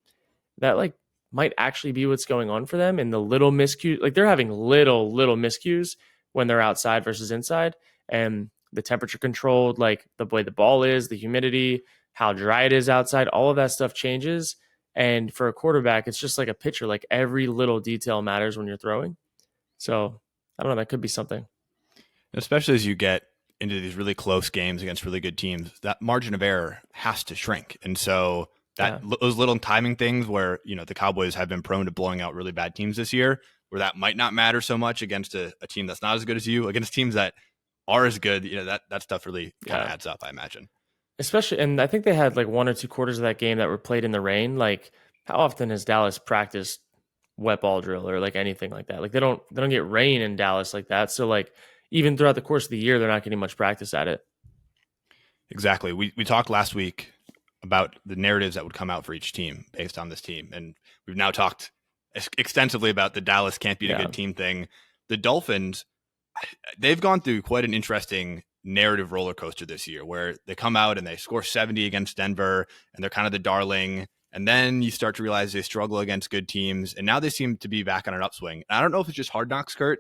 That like might actually be what's going on for them. And the little miscues, like they're having little miscues when they're outside versus inside, and the temperature controlled, like the way the ball is, the humidity, how dry it is outside, all of that stuff changes. And for a quarterback, it's just like a pitcher, like every little detail matters when you're throwing. So I don't know, that could be something. Especially as you get into these really close games against really good teams, that margin of error has to shrink. And so those little timing things where, the Cowboys have been prone to blowing out really bad teams this year, where that might not matter so much against a team that's not as good as you, against teams that are as good, that stuff really kind of adds up, I imagine. Especially, and I think they had like 1 or 2 quarters of that game that were played in the rain. Like, how often has Dallas practiced wet ball drill or like anything like that? Like they don't get rain in Dallas like that. So like even throughout the course of the year, they're not getting much practice at it. Exactly. We talked last week about the narratives that would come out for each team based on this team. And we've now talked extensively about the Dallas can't beat a good team thing. The Dolphins, they've gone through quite an interesting narrative roller coaster this year where they come out and they score 70 against Denver and they're kind of the darling. And then you start to realize they struggle against good teams. And now they seem to be back on an upswing. I don't know if it's just Hard Knocks, Kurt,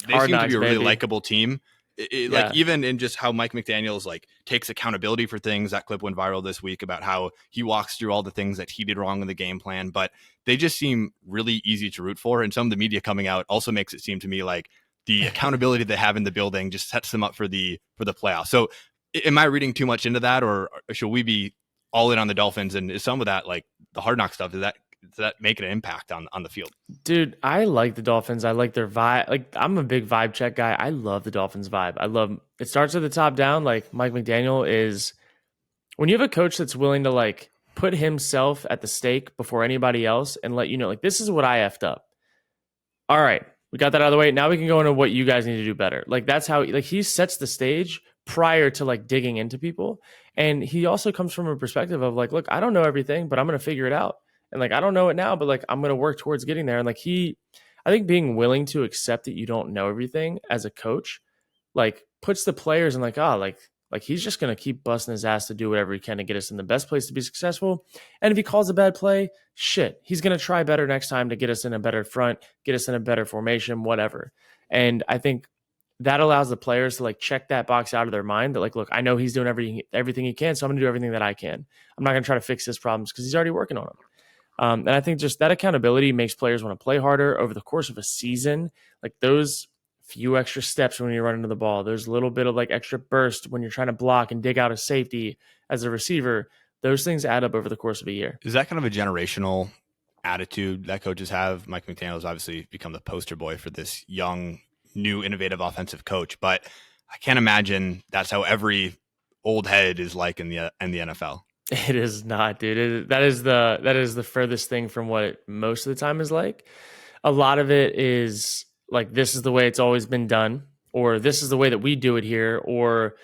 they Hard seem to be knocks, a really baby. likable team. Like Yeah. even in just how Mike McDaniel's like takes accountability for things. That clip went viral this week about how he walks through all the things that he did wrong in the game plan, but they just seem really easy to root for. And some of the media coming out also makes it seem to me like the accountability they have in the building just sets them up for the playoffs. So am I reading too much into that, or should we be all in on the Dolphins? And is some of that like the hard knock stuff? Does that make an impact on the field? Dude, I like the Dolphins. I like their vibe. Like, I'm a big vibe check guy. I love the Dolphins vibe. I love it. Starts at the top down. Like, Mike McDaniel is, when you have a coach that's willing to like put himself at the stake before anybody else and let you know, like, this is what I effed up. All right, we got that out of the way. Now we can go into what you guys need to do better. Like, that's how, like, he sets the stage prior to like digging into people. And he also comes from a perspective of like, look, I don't know everything, but I'm going to figure it out. And like, I don't know it now, but like, I'm going to work towards getting there. And like, I think being willing to accept that you don't know everything as a coach, like, puts the players in like, like he's just going to keep busting his ass to do whatever he can to get us in the best place to be successful. And if he calls a bad play, shit, he's going to try better next time to get us in a better front, get us in a better formation, whatever. And I think that allows the players to like check that box out of their mind that like, look, I know he's doing everything he can, so I'm going to do everything that I can. I'm not going to try to fix his problems because he's already working on them. And I think just that accountability makes players want to play harder over the course of a season. Like those few extra steps when you run into the ball, there's a little bit of like extra burst when you're trying to block and dig out a safety as a receiver. Those things add up over the course of a year. Is that kind of a generational attitude that coaches have? Mike McDaniel has obviously become the poster boy for this young, new, innovative offensive coach, but I can't imagine that's how every old head is like in the NFL. It is not, dude. That is the furthest thing from what it most of the time is like. A lot of it is like, this is the way it's always been done, or this is the way that we do it here, or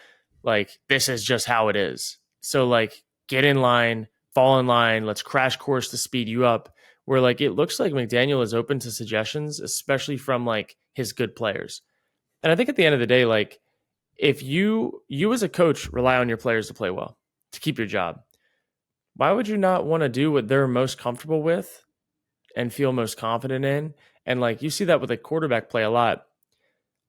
like, this is just how it is. So like, get in line, fall in line, let's crash course to speed you up. Where like, it looks like McDaniel is open to suggestions, especially from like his good players. And I think at the end of the day, like, if you as a coach rely on your players to play well, to keep your job, why would you not want to do what they're most comfortable with and feel most confident in? And like, you see that with a quarterback play a lot.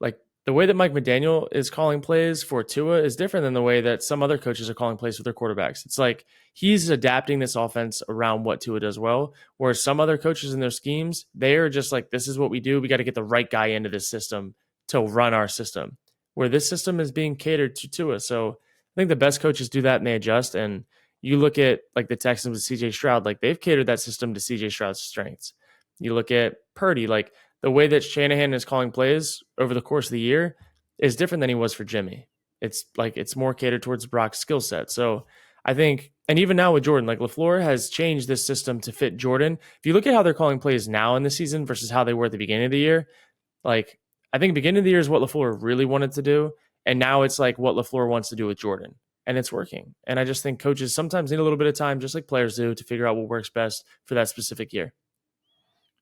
Like, the way that Mike McDaniel is calling plays for Tua is different than the way that some other coaches are calling plays for their quarterbacks. It's like he's adapting this offense around what Tua does well, whereas some other coaches in their schemes, they are just like, this is what we do. We got to get the right guy into this system to run our system, where this system is being catered to Tua. So I think the best coaches do that and they adjust. And you look at like the Texans with CJ Stroud, like they've catered that system to CJ Stroud's strengths. You look at Purdy, like the way that Shanahan is calling plays over the course of the year is different than he was for Jimmy. It's like, it's more catered towards Brock's skill set. So I think, and even now with Jordan, like LaFleur has changed this system to fit Jordan. If you look at how they're calling plays now in the season versus how they were at the beginning of the year, like I think beginning of the year is what LaFleur really wanted to do. And now it's like what LaFleur wants to do with Jordan. And it's working. And I just think coaches sometimes need a little bit of time, just like players do, to figure out what works best for that specific year.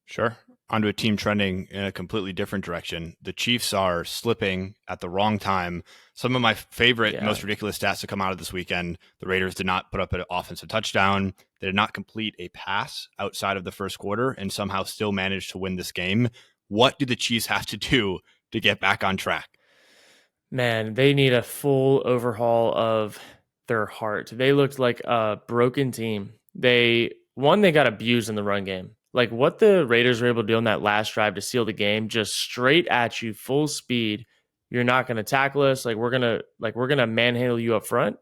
Sure. Onto a team trending in a completely different direction. The Chiefs are slipping at the wrong time. Some of my favorite, most ridiculous stats to come out of this weekend: the Raiders did not put up an offensive touchdown. They did not complete a pass outside of the first quarter and somehow still managed to win this game. What do the Chiefs have to do to get back on track? Man, they need a full overhaul of their heart. They looked like a broken team. They got abused in the run game. Like what the Raiders were able to do on that last drive to seal the game, just straight at you, full speed. You're not going to tackle us. We're gonna manhandle you up front.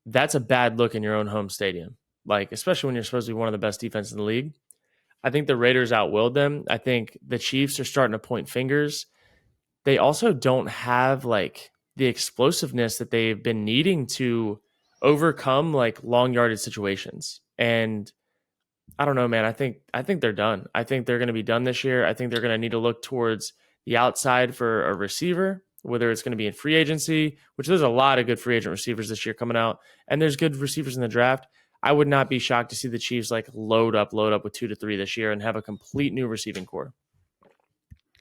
That's a bad look in your own home stadium. Like, especially when you're supposed to be one of the best defenses in the league. I think the Raiders outwilled them. I think the Chiefs are starting to point fingers. They also don't have like the explosiveness that they've been needing to overcome like long yardage situations. And I don't know, man. I think they're done. I think they're going to be done this year. I think they're going to need to look towards the outside for a receiver, whether it's going to be in free agency, which there's a lot of good free agent receivers this year coming out, and there's good receivers in the draft. I would not be shocked to see the Chiefs like load up with 2 to 3 this year and have a complete new receiving core.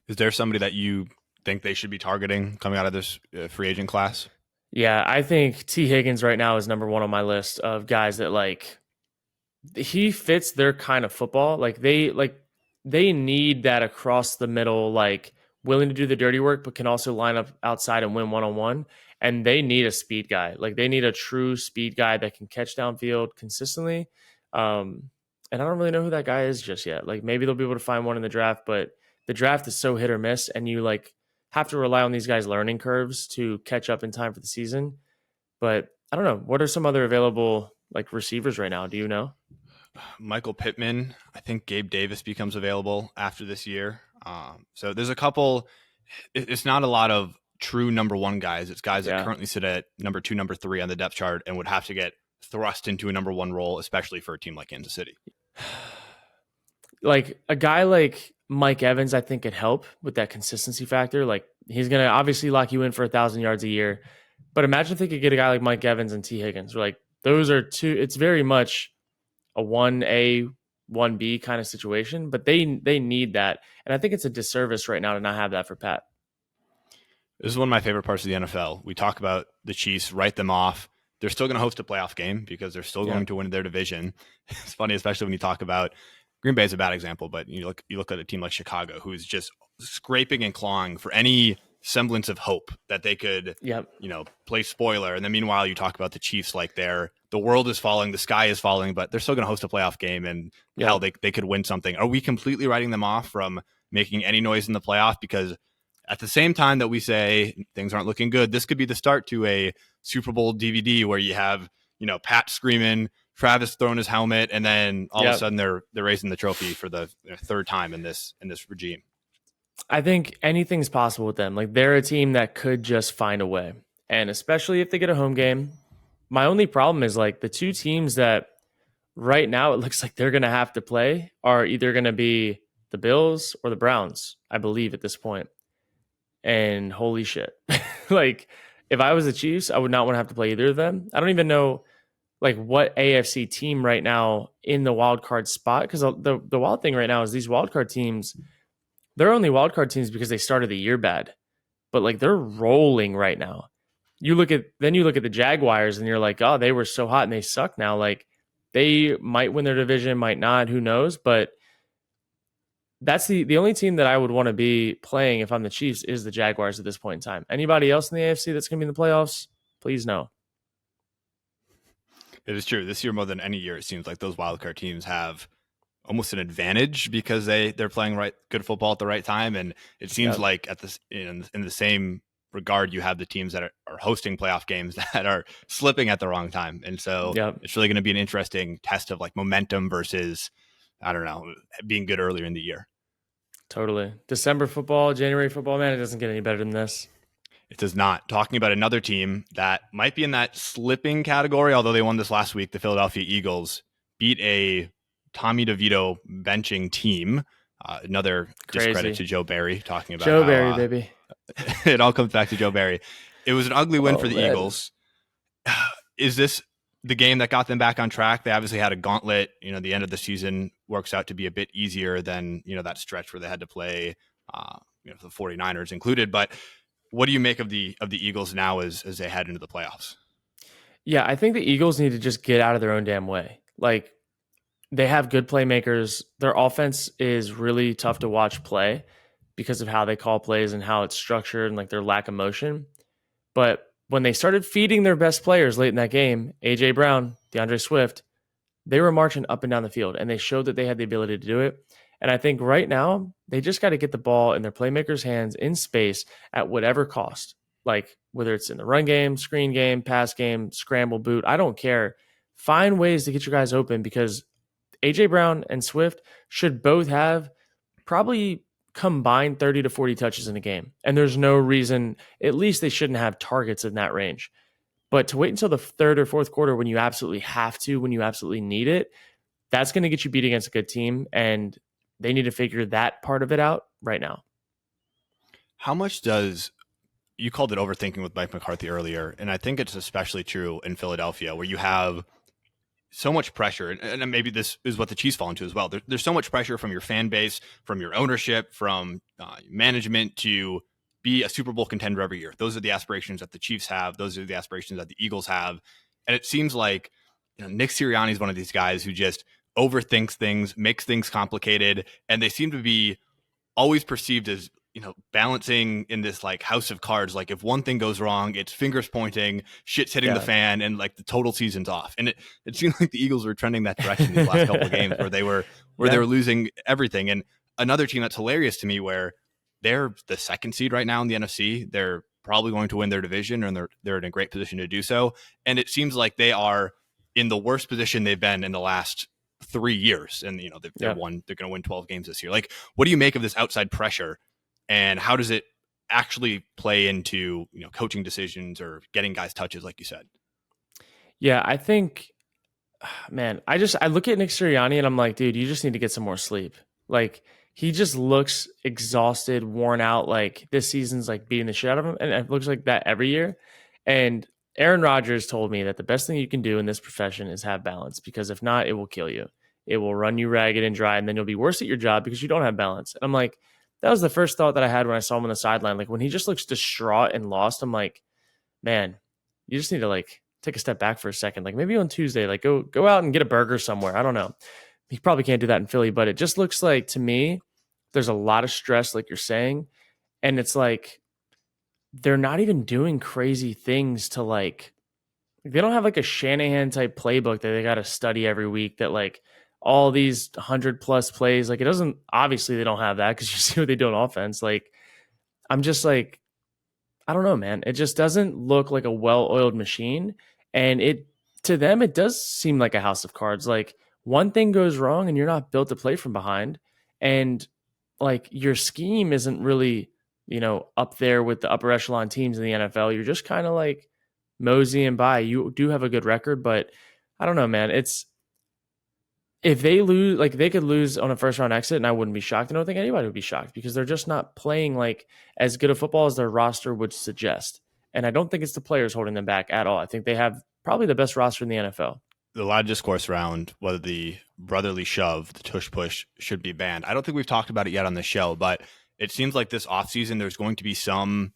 Is there somebody that you think they should be targeting coming out of this free agent class? Yeah, I think T. Higgins right now is number one on my list of guys that like he fits their kind of football. Like they need that across the middle, like willing to do the dirty work, but can also line up outside and win one-on-one. And they need a speed guy. Like they need a true speed guy that can catch downfield consistently. And I don't really know who that guy is just yet. Like maybe they'll be able to find one in the draft, but the draft is so hit or miss, and you like have to rely on these guys' learning curves to catch up in time for the season. But I don't know. What are some other available like receivers right now? Do you know? Michael Pittman. I think Gabe Davis becomes available after this year. So there's a couple. It's not a lot of true number one guys. It's guys that currently sit at number 2, number 3 on the depth chart and would have to get thrust into a number 1 role, especially for a team like Kansas City. Like a guy like Mike Evans, I think could help with that consistency factor. Like he's going to obviously lock you in for 1,000 yards a year, but imagine if they could get a guy like Mike Evans and T Higgins. Like those are two. It's very much a 1A, 1B kind of situation, but they need that. And I think it's a disservice right now to not have that for Pat. This is one of my favorite parts of the NFL. We talk about the Chiefs, write them off. They're still going to host a playoff game because they're still going to win their division. It's funny, especially when you talk about Green Bay is a bad example, but you look at a team like Chicago, who is just scraping and clawing for any semblance of hope that they could, play spoiler. And then meanwhile, you talk about the Chiefs like the world is falling, the sky is falling, but they're still going to host a playoff game, and hell, they could win something. Are we completely writing them off from making any noise in the playoff? Because at the same time that we say things aren't looking good, this could be the start to a Super Bowl DVD where you have, Pat screaming, Travis throwing his helmet, and then all of a sudden they're raising the trophy for the third time in this regime. I think anything's possible with them. Like they're a team that could just find a way. And especially if they get a home game. My only problem is like the two teams that right now it looks like they're going to have to play are either going to be the Bills or the Browns, I believe at this point. And holy shit. Like if I was the Chiefs, I would not want to have to play either of them. I don't even know like what AFC team right now in the wild card spot, because the wild thing right now is these wild card teams, they're only wild card teams because they started the year bad, but like they're rolling right now. You look at the Jaguars and you're like, oh, they were so hot and they suck now. Like they might win their division, might not, who knows? But that's the only team that I would want to be playing if I'm the Chiefs is the Jaguars at this point in time. Anybody else in the AFC that's going to be in the playoffs? Please no. It is true. This year, more than any year, it seems like those wildcard teams have almost an advantage because they're playing good football at the right time. And it seems like at this in the same regard, you have the teams that are hosting playoff games that are slipping at the wrong time. And so it's really going to be an interesting test of like momentum versus, I don't know, being good earlier in the year. Totally. December football, January football, man, it doesn't get any better than this. It does not. Talking about another team that might be in that slipping category, although they won this last week, the Philadelphia Eagles beat a Tommy DeVito benching team. Another discredit to Joe Barry, talking about Joe Barry, baby. It all comes back to Joe Barry. It was an ugly win for the Eagles. Is this the game that got them back on track? They obviously had a gauntlet. The end of the season works out to be a bit easier than, that stretch where they had to play, the 49ers included. But what do you make of the Eagles now as they head into the playoffs? Yeah, I think the Eagles need to just get out of their own damn way. Like they have good playmakers. Their offense is really tough to watch play because of how they call plays and how it's structured and like their lack of motion. But when they started feeding their best players late in that game, AJ Brown, DeAndre Swift, they were marching up and down the field and they showed that they had the ability to do it. And I think right now they just got to get the ball in their playmakers' hands in space at whatever cost. Like whether it's in the run game, screen game, pass game, scramble, boot, I don't care. Find ways to get your guys open because AJ Brown and Swift should both have probably combined 30 to 40 touches in a game. And there's no reason, at least they shouldn't have targets in that range. But to wait until the third or fourth quarter when you absolutely have to, when you absolutely need it, that's going to get you beat against a good team. And they need to figure that part of it out right now. How much you called it overthinking with Mike McCarthy earlier, and I think it's especially true in Philadelphia where you have so much pressure, and maybe this is what the Chiefs fall into as well. There's so much pressure from your fan base, from your ownership, from management to be a Super Bowl contender every year. Those are the aspirations that the Chiefs have. Those are the aspirations that the Eagles have. And it seems like Nick Sirianni is one of these guys who just overthinks things, makes things complicated, and they seem to be always perceived as balancing in this like house of cards. Like if one thing goes wrong, it's fingers pointing, shit's hitting the fan, and like the total season's off. And it seemed like the Eagles were trending that direction these last couple of games where they were losing everything. And another team that's hilarious to me, where they're the second seed right now in the NFC. They're probably going to win their division, and they're in a great position to do so. And it seems like they are in the worst position they've been in the last 3 years. And they're going to win 12 games this year. Like, what do you make of this outside pressure? And how does it actually play into, coaching decisions or getting guys touches, like you said? Yeah, I think, man, I look at Nick Sirianni and I'm like, dude, you just need to get some more sleep. Like, he just looks exhausted, worn out. Like, this season's like beating the shit out of him. And it looks like that every year. And Aaron Rodgers told me that the best thing you can do in this profession is have balance, because if not, it will kill you. It will run you ragged and dry, and then you'll be worse at your job because you don't have balance. And I'm like, that was the first thought that I had when I saw him on the sideline. Like, when he just looks distraught and lost, I'm like, man, you just need to like take a step back for a second. Like, maybe on Tuesday, like go out and get a burger somewhere. I don't know. He probably can't do that in Philly, but it just looks like, to me, there's a lot of stress, like you're saying. And it's like, they're not even doing crazy things to like, they don't have like a Shanahan type playbook that they got to study every week, that like all these 100+ plays. Like, it doesn't, obviously they don't have that, because you see what they do on offense. Like, I'm just like, I don't know, man. It just doesn't look like a well-oiled machine. And to them, it does seem like a house of cards. Like, one thing goes wrong and you're not built to play from behind. And like, your scheme isn't really, up there with the upper echelon teams in the NFL. You're just kind of like moseying by. You do have a good record, but I don't know, man. If they lose, like, they could lose on a first round exit, and I wouldn't be shocked. I don't think anybody would be shocked, because they're just not playing like as good a football as their roster would suggest. And I don't think it's the players holding them back at all. I think they have probably the best roster in the NFL. A lot of discourse around whether the brotherly shove, the tush push, should be banned. I don't think we've talked about it yet on the show, but it seems like this offseason there's going to be some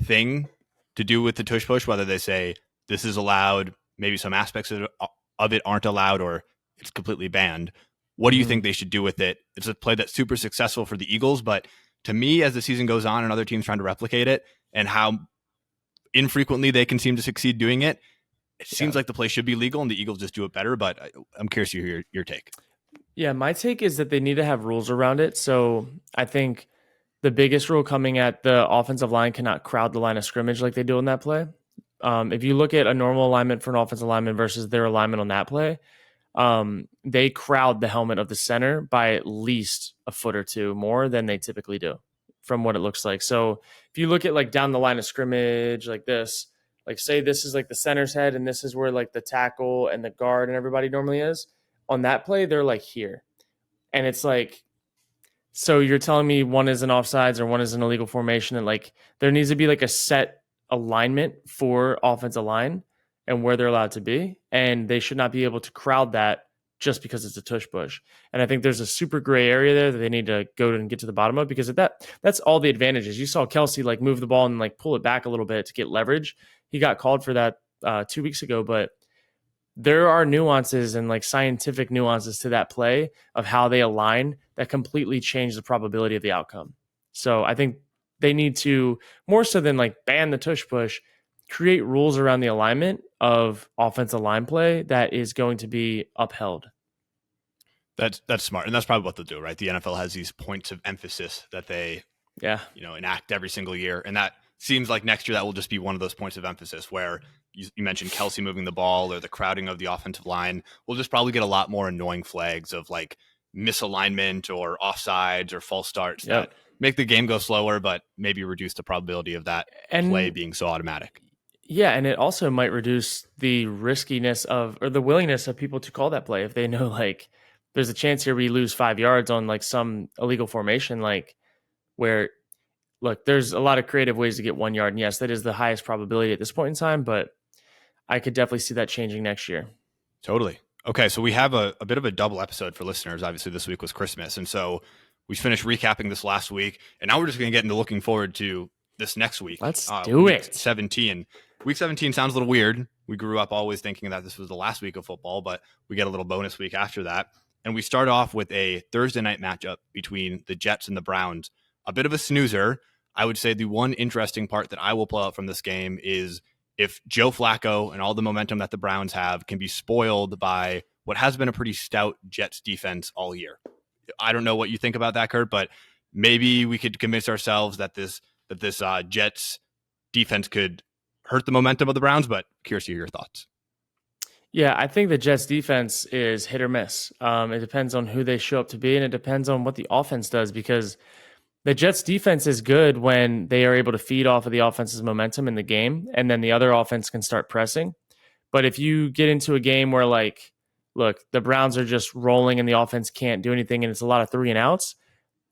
thing to do with the tush push, whether they say this is allowed, maybe some aspects of it aren't allowed, or it's completely banned. What do you think they should do with it? It's a play that's super successful for the Eagles, but to me, as the season goes on and other teams trying to replicate it, and how infrequently they can seem to succeed doing it, it seems like the play should be legal and the Eagles just do it better. But I'm curious to hear your take. Yeah, my take is that they need to have rules around it. So I think the biggest rule coming at the offensive line cannot crowd the line of scrimmage like they do on that play. If you look at a normal alignment for an offensive lineman versus their alignment on that play, they crowd the helmet of the center by at least a foot or two more than they typically do, from what it looks like. So if you look at like down the line of scrimmage like this, like say this is like the center's head and this is where like the tackle and the guard and everybody normally is, on that play they're like here. And it's like, so you're telling me one is an offsides or one is an illegal formation, and like there needs to be like a set alignment for offensive line and where they're allowed to be, and they should not be able to crowd that just because it's a tush push. And I think there's a super gray area there that they need to go and get to the bottom of, because that's all the advantages. You saw Kelsey like move the ball and like pull it back a little bit to get leverage. He got called for that 2 weeks ago, but there are nuances and like scientific nuances to that play of how they align that completely change the probability of the outcome. So I think they need to, more so than like ban the tush push, create rules around the alignment of offensive line play that is going to be upheld. That's smart. And that's probably what they'll do, right? The NFL has these points of emphasis that they enact every single year. And that seems like next year that will just be one of those points of emphasis where you mentioned Kelsey moving the ball or the crowding of the offensive line. We'll just probably get a lot more annoying flags of like misalignment or offsides or false starts that make the game go slower, but maybe reduce the probability of that play being so automatic. Yeah, and it also might reduce the riskiness of, or the willingness of people to call that play if they know like there's a chance here we lose 5 yards on like some illegal formation, like where, look, there's a lot of creative ways to get 1 yard. And yes, that is the highest probability at this point in time, but I could definitely see that changing next year. Totally. Okay, so we have a bit of a double episode for listeners. Obviously, this week was Christmas. And so we finished recapping this last week. And now we're just going to get into looking forward to this next week. Let's do it. 17. Week 17 sounds a little weird. We grew up always thinking that this was the last week of football, but we get a little bonus week after that. And we start off with a Thursday night matchup between the Jets and the Browns. a bit of a snoozer. I would say the one interesting part that I will pull out from this game is if Joe Flacco and all the momentum that the Browns have can be spoiled by what has been a pretty stout Jets defense all year. I don't know what you think about that, Kurt, but maybe we could convince ourselves that this Jets defense could hurt the momentum of the Browns, but curious to hear your thoughts. Yeah, I think the Jets defense is hit or miss. It depends on who they show up to be, and it depends on what the offense does, because the Jets defense is good when they are able to feed off of the offense's momentum in the game, and then the other offense can start pressing. But if you get into a game where, like, look, the Browns are just rolling and the offense can't do anything and it's a lot of 3-and-outs,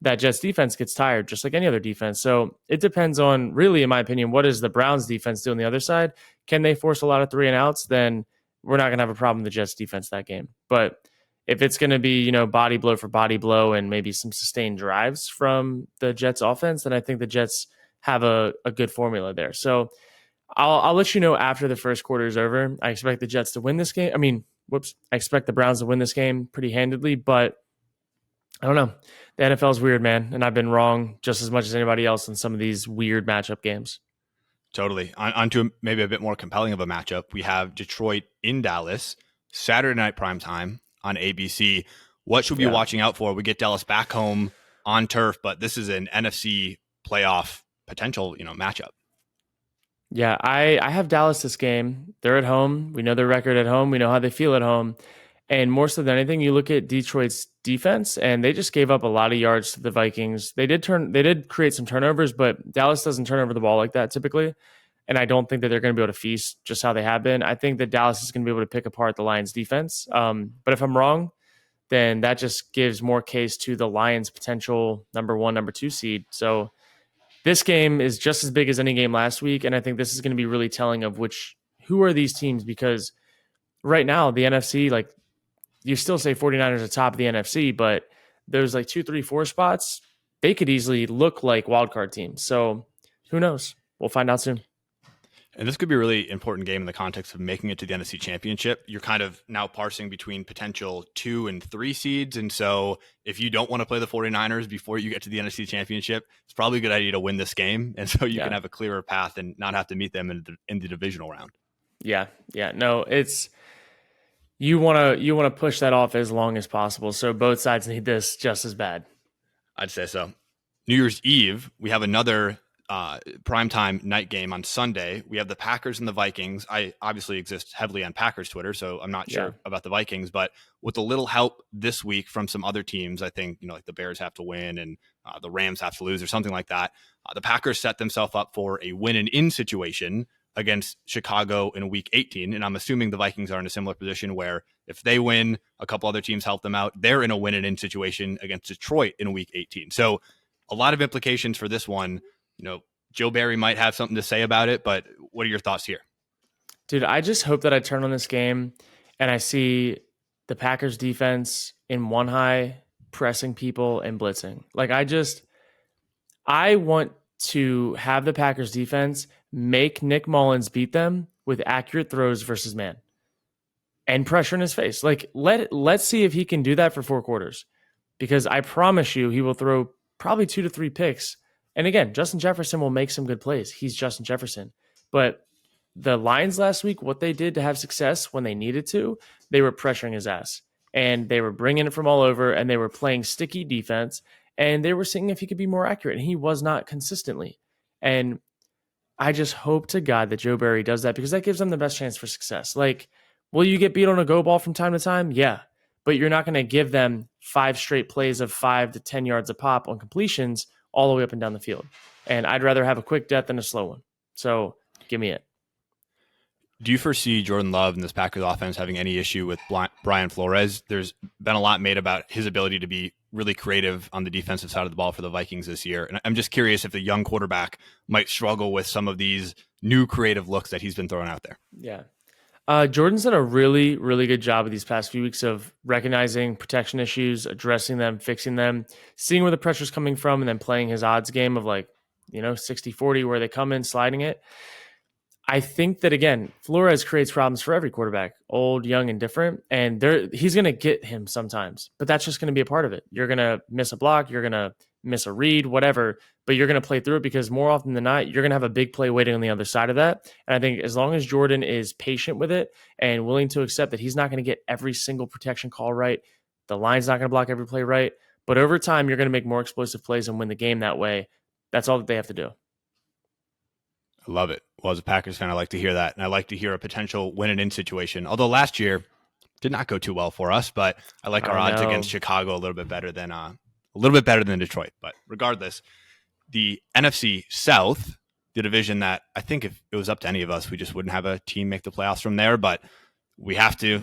that Jets defense gets tired just like any other defense. So it depends on, really, in my opinion, what does the Browns defense do on the other side? Can they force a lot of 3-and-outs? Then we're not going to have a problem with the Jets defense that game. But if it's going to be, body blow for body blow and maybe some sustained drives from the Jets offense, then I think the Jets have a good formula there. So I'll let you know after the first quarter is over. I expect the Jets to win this game. I expect the Browns to win this game pretty handedly, but I don't know. The NFL is weird, man, and I've been wrong just as much as anybody else in some of these weird matchup games. Totally. On to maybe a bit more compelling of a matchup. We have Detroit in Dallas, Saturday night primetime on ABC. What should we be watching out for? We get Dallas back home on turf, but this is an NFC playoff potential, matchup. Yeah, I have Dallas this game. They're at home. We know their record at home. We know how they feel at home. And more so than anything, you look at Detroit's defense, and they just gave up a lot of yards to the Vikings. They did create some turnovers, but Dallas doesn't turn over the ball like that typically. And I don't think that they're going to be able to feast just how they have been. I think that Dallas is going to be able to pick apart the Lions defense. But if I'm wrong, then that just gives more case to the Lions' potential number 1, number 2 seed. So this game is just as big as any game last week. And I think this is going to be really telling of who are these teams, because right now the NFC, like, you still say 49ers are top of the NFC, but there's like 2, 3, 4 spots. They could easily look like wildcard teams. So who knows? We'll find out soon. And this could be a really important game in the context of making it to the NFC Championship. You're kind of now parsing between potential 2 and 3 seeds. And so if you don't want to play the 49ers before you get to the NFC Championship, it's probably a good idea to win this game. And so you can have a clearer path and not have to meet them in the divisional round. Yeah. No, it's, you want to push that off as long as possible. So both sides need this just as bad. I'd say so. New Year's Eve, we have another primetime night game on Sunday. We have the Packers and the Vikings. I obviously exist heavily on Packers Twitter, so I'm not sure about the Vikings, but with a little help this week from some other teams, I think, like the Bears have to win and the Rams have to lose or something like that. The Packers set themselves up for a win and in situation against Chicago in week 18. And I'm assuming the Vikings are in a similar position where if they win, a couple other teams help them out. They're in a win and in situation against Detroit in week 18. So a lot of implications for this one. Joe Barry might have something to say about it, but what are your thoughts here? Dude, I just hope that I turn on this game and I see the Packers defense in one high pressing people and blitzing. Like, I want to have the Packers defense make Nick Mullins beat them with accurate throws versus man and pressure in his face. Like, let's see if he can do that for 4 quarters, because I promise you he will throw probably 2 to 3 picks. And again, Justin Jefferson will make some good plays. He's Justin Jefferson. But the Lions last week, what they did to have success when they needed to, they were pressuring his ass. And they were bringing it from all over, and they were playing sticky defense, and they were seeing if he could be more accurate, and he was not consistently. And I just hope to God that Joe Barry does that, because that gives them the best chance for success. Like, will you get beat on a go ball from time to time? Yeah. But you're not going to give them 5 straight plays of 5 to 10 yards a pop on completions all the way up and down the field. And I'd rather have a quick death than a slow one. So give me it. Do you foresee Jordan Love and this Packers offense having any issue with Brian Flores? There's been a lot made about his ability to be really creative on the defensive side of the ball for the Vikings this year. And I'm just curious if the young quarterback might struggle with some of these new creative looks that he's been throwing out there. Yeah. Jordan's done a really, really good job of these past few weeks of recognizing protection issues, addressing them, fixing them, seeing where the pressure's coming from, and then playing his odds game of 60-40 where they come in, sliding it. I think that, again, Flores creates problems for every quarterback, old, young, and different. And he's going to get him sometimes, but that's just going to be a part of it. You're going to miss a block, you're going to miss a read, whatever, but you're going to play through it because more often than not, you're going to have a big play waiting on the other side of that. And I think as long as Jordan is patient with it and willing to accept that he's not going to get every single protection call right, the line's not going to block every play right, but over time, you're going to make more explosive plays and win the game that way. That's all that they have to do. I love it. Well, as a Packers fan, I like to hear that. And I like to hear a potential win and in situation. Although last year did not go too well for us, but I like our odds against Chicago a little bit better than Detroit. But regardless, the NFC South, the division that I think if it was up to any of us, we just wouldn't have a team make the playoffs from there. But we have to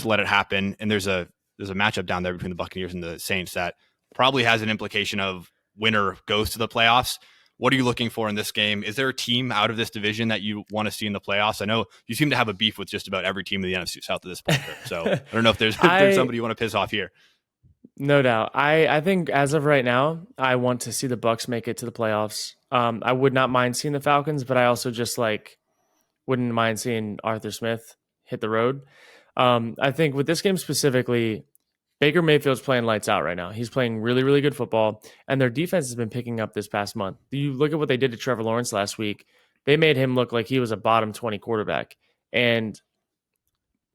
let it happen. And there's a matchup down there between the Buccaneers and the Saints that probably has an implication of winner goes to the playoffs. What are you looking for in this game? Is there a team out of this division that you want to see in the playoffs? I know you seem to have a beef with just about every team in the NFC South at this point. So I don't know if there's somebody you want to piss off here. No doubt. I think as of right now, I want to see the Bucs make it to the playoffs. I would not mind seeing the Falcons, but I also just wouldn't mind seeing Arthur Smith hit the road. I think with this game specifically, Baker Mayfield's playing lights out right now. He's playing really, really good football, and their defense has been picking up this past month. You look at what they did to Trevor Lawrence last week. They made him look like he was a bottom 20 quarterback. And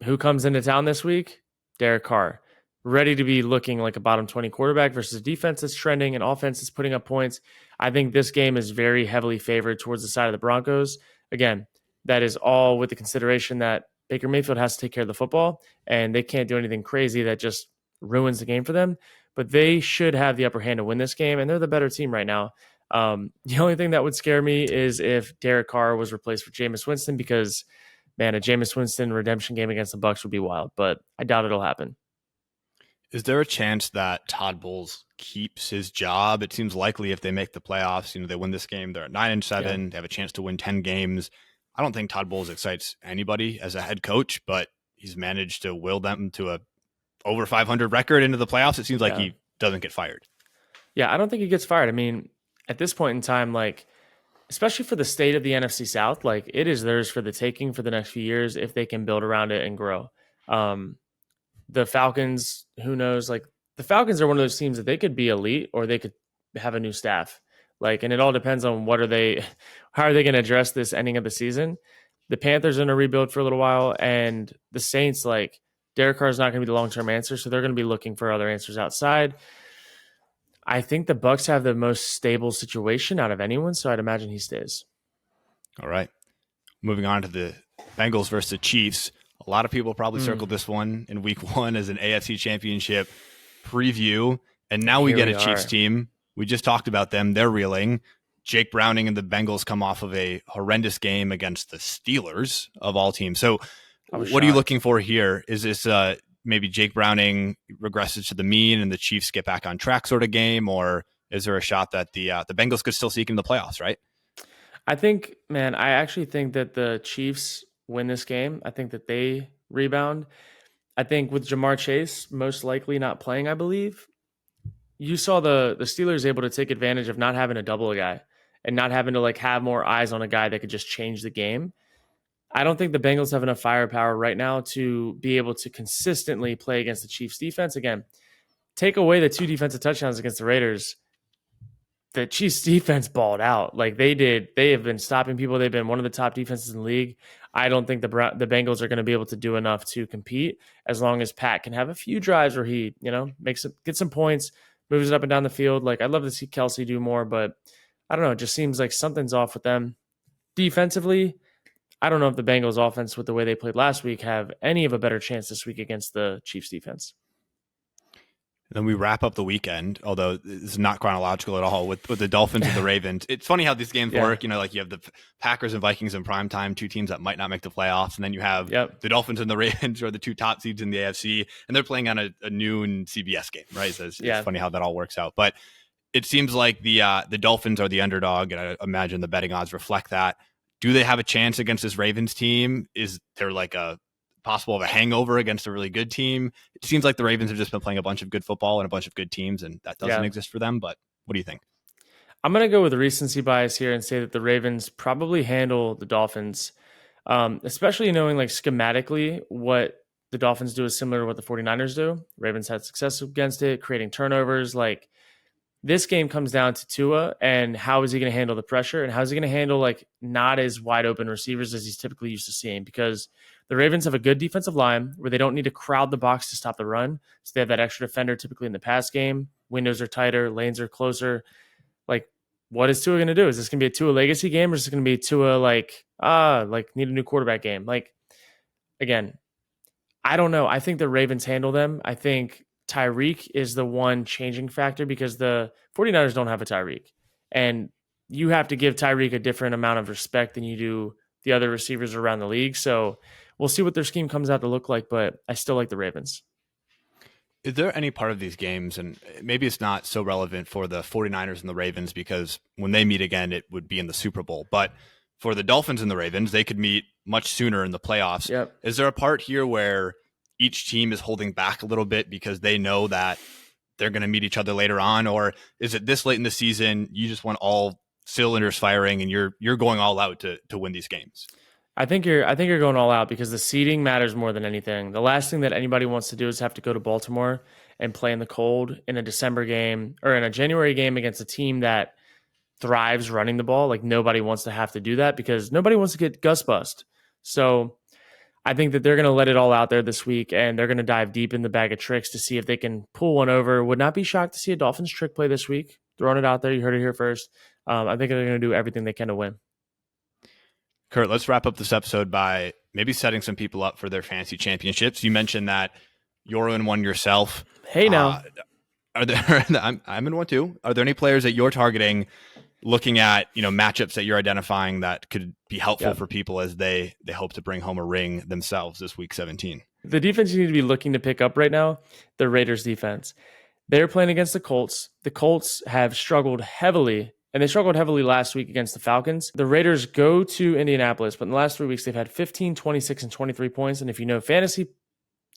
who comes into town this week? Derek Carr, ready to be looking like a bottom 20 quarterback versus a defense that's trending and offense that's putting up points. I think this game is very heavily favored towards the side of the Broncos. Again, that is all with the consideration that Baker Mayfield has to take care of the football, and they can't do anything crazy that just ruins the game for them, but they should have the upper hand to win this game, and they're the better team right now. The only thing that would scare me is if Derek Carr was replaced with Jameis Winston, because, man, a Jameis Winston redemption game against the Bucs would be wild, but I doubt it'll happen. Is there a chance that Todd Bowles keeps his job? It seems likely if they make the playoffs, they win this game, they're at 9-7, They have a chance to win 10 games. I don't think Todd Bowles excites anybody as a head coach, but he's managed to will them to a over 500 record into the playoffs. It seems like he doesn't get fired. Yeah, I don't think he gets fired. I mean, at this point in time, especially for the state of the NFC South, it is theirs for the taking for the next few years if they can build around it and grow. The Falcons, who knows? The Falcons are one of those teams that they could be elite or they could have a new staff. And it all depends on how are they going to address this ending of the season. The Panthers are in a rebuild for a little while, and the Saints, Derek Carr is not going to be the long-term answer, so they're going to be looking for other answers outside. I think the Bucs have the most stable situation out of anyone, so I'd imagine he stays. All right. Moving on to the Bengals versus the Chiefs. A lot of people probably circled this one in week 1 as an AFC championship preview, and now we get a Chiefs team. We just talked about them. They're reeling. Jake Browning and the Bengals come off of a horrendous game against the Steelers of all teams. So what are you looking for here? Is this maybe Jake Browning regresses to the mean and the Chiefs get back on track sort of game, or is there a shot that the Bengals could still sneak in the playoffs, right? I actually think that the Chiefs win this game. I think that they rebound. I think with Jamar Chase most likely not playing, I believe, you saw the Steelers able to take advantage of not having to double a guy and not having to have more eyes on a guy that could just change the game. I don't think the Bengals have enough firepower right now to be able to consistently play against the Chiefs defense. Again, take away the 2 defensive touchdowns against the Raiders. The Chiefs defense balled out like they did. They have been stopping people. They've been one of the top defenses in the league. I don't think the Bengals are going to be able to do enough to compete as long as Pat can have a few drives where he, get some points, moves it up and down the field. I'd love to see Kelsey do more, but I don't know. It just seems like something's off with them. Defensively, I don't know if the Bengals offense, with the way they played last week, have any of a better chance this week against the Chiefs defense. And then we wrap up the weekend, although it's not chronological at all, with the Dolphins and the Ravens. It's funny how these games work. You have the Packers and Vikings in prime time, 2 teams that might not make the playoffs. And then you have the Dolphins and the Ravens, who are the 2 top seeds in the AFC, and they're playing on a noon CBS game, right? So it's funny how that all works out. But it seems like the Dolphins are the underdog, and I imagine the betting odds reflect that. Do they have a chance against this Ravens team? Is there a possible of a hangover against a really good team? It seems like the Ravens have just been playing a bunch of good football and a bunch of good teams, and that doesn't exist for them. But what do you think? I'm going to go with recency bias here and say that the Ravens probably handle the Dolphins. Especially knowing like schematically what the Dolphins do is similar to what the 49ers do. Ravens had success against it, creating turnovers. Like this game comes down to Tua and how is he going to handle the pressure and how is he going to handle like not as wide open receivers as he's typically used to seeing, because the Ravens have a good defensive line where they don't need to crowd the box to stop the run. So they have that extra defender typically in the pass game. Windows are tighter, lanes are closer. Like, what is Tua going to do? Is this going to be a Tua legacy game, or is it going to be Tua like need a new quarterback game? Like, again, I don't know. I think the Ravens handle them. I think Tyreek is the one changing factor because the 49ers don't have a Tyreek. And you have to give Tyreek a different amount of respect than you do the other receivers around the league. So we'll see what their scheme comes out to look like, but I still like the Ravens. Is there any part of these games, and maybe it's not so relevant for the 49ers and the Ravens because when they meet again, it would be in the Super Bowl, but for the Dolphins and the Ravens, they could meet much sooner in the playoffs. Yep. Is there a part here where each team is holding back a little bit because they know that they're going to meet each other later on? Or is it this late in the season, you just want all cylinders firing and you're going all out to win these games? I think you're going all out because the seeding matters more than anything. The last thing that anybody wants to do is have to go to Baltimore and play in the cold in a December game or in a January game against a team that thrives running the ball. Like, nobody wants to have to do that because nobody wants to get Gus bust. So I think that they're going to let it all out there this week, and they're going to dive deep in the bag of tricks to see if they can pull one over. Would not be shocked to see a Dolphins trick play this week. Throwing it out there. You heard it here first. I think they're going to do everything they can to win. Kurt, let's wrap up this episode by maybe setting some people up for their fantasy championships. You mentioned that you're in one yourself. Hey, now. Are there? I'm in one too. Are there any players that you're targeting, looking at matchups that you're identifying that could be helpful for people as they hope to bring home a ring themselves this week 17? The defense you need to be looking to pick up right now, the Raiders defense. They're playing against the Colts. The Colts have struggled heavily, and they struggled heavily last week against the Falcons. The Raiders go to Indianapolis, but in the last 3 weeks, they've had 15, 26, and 23 points. And if you know fantasy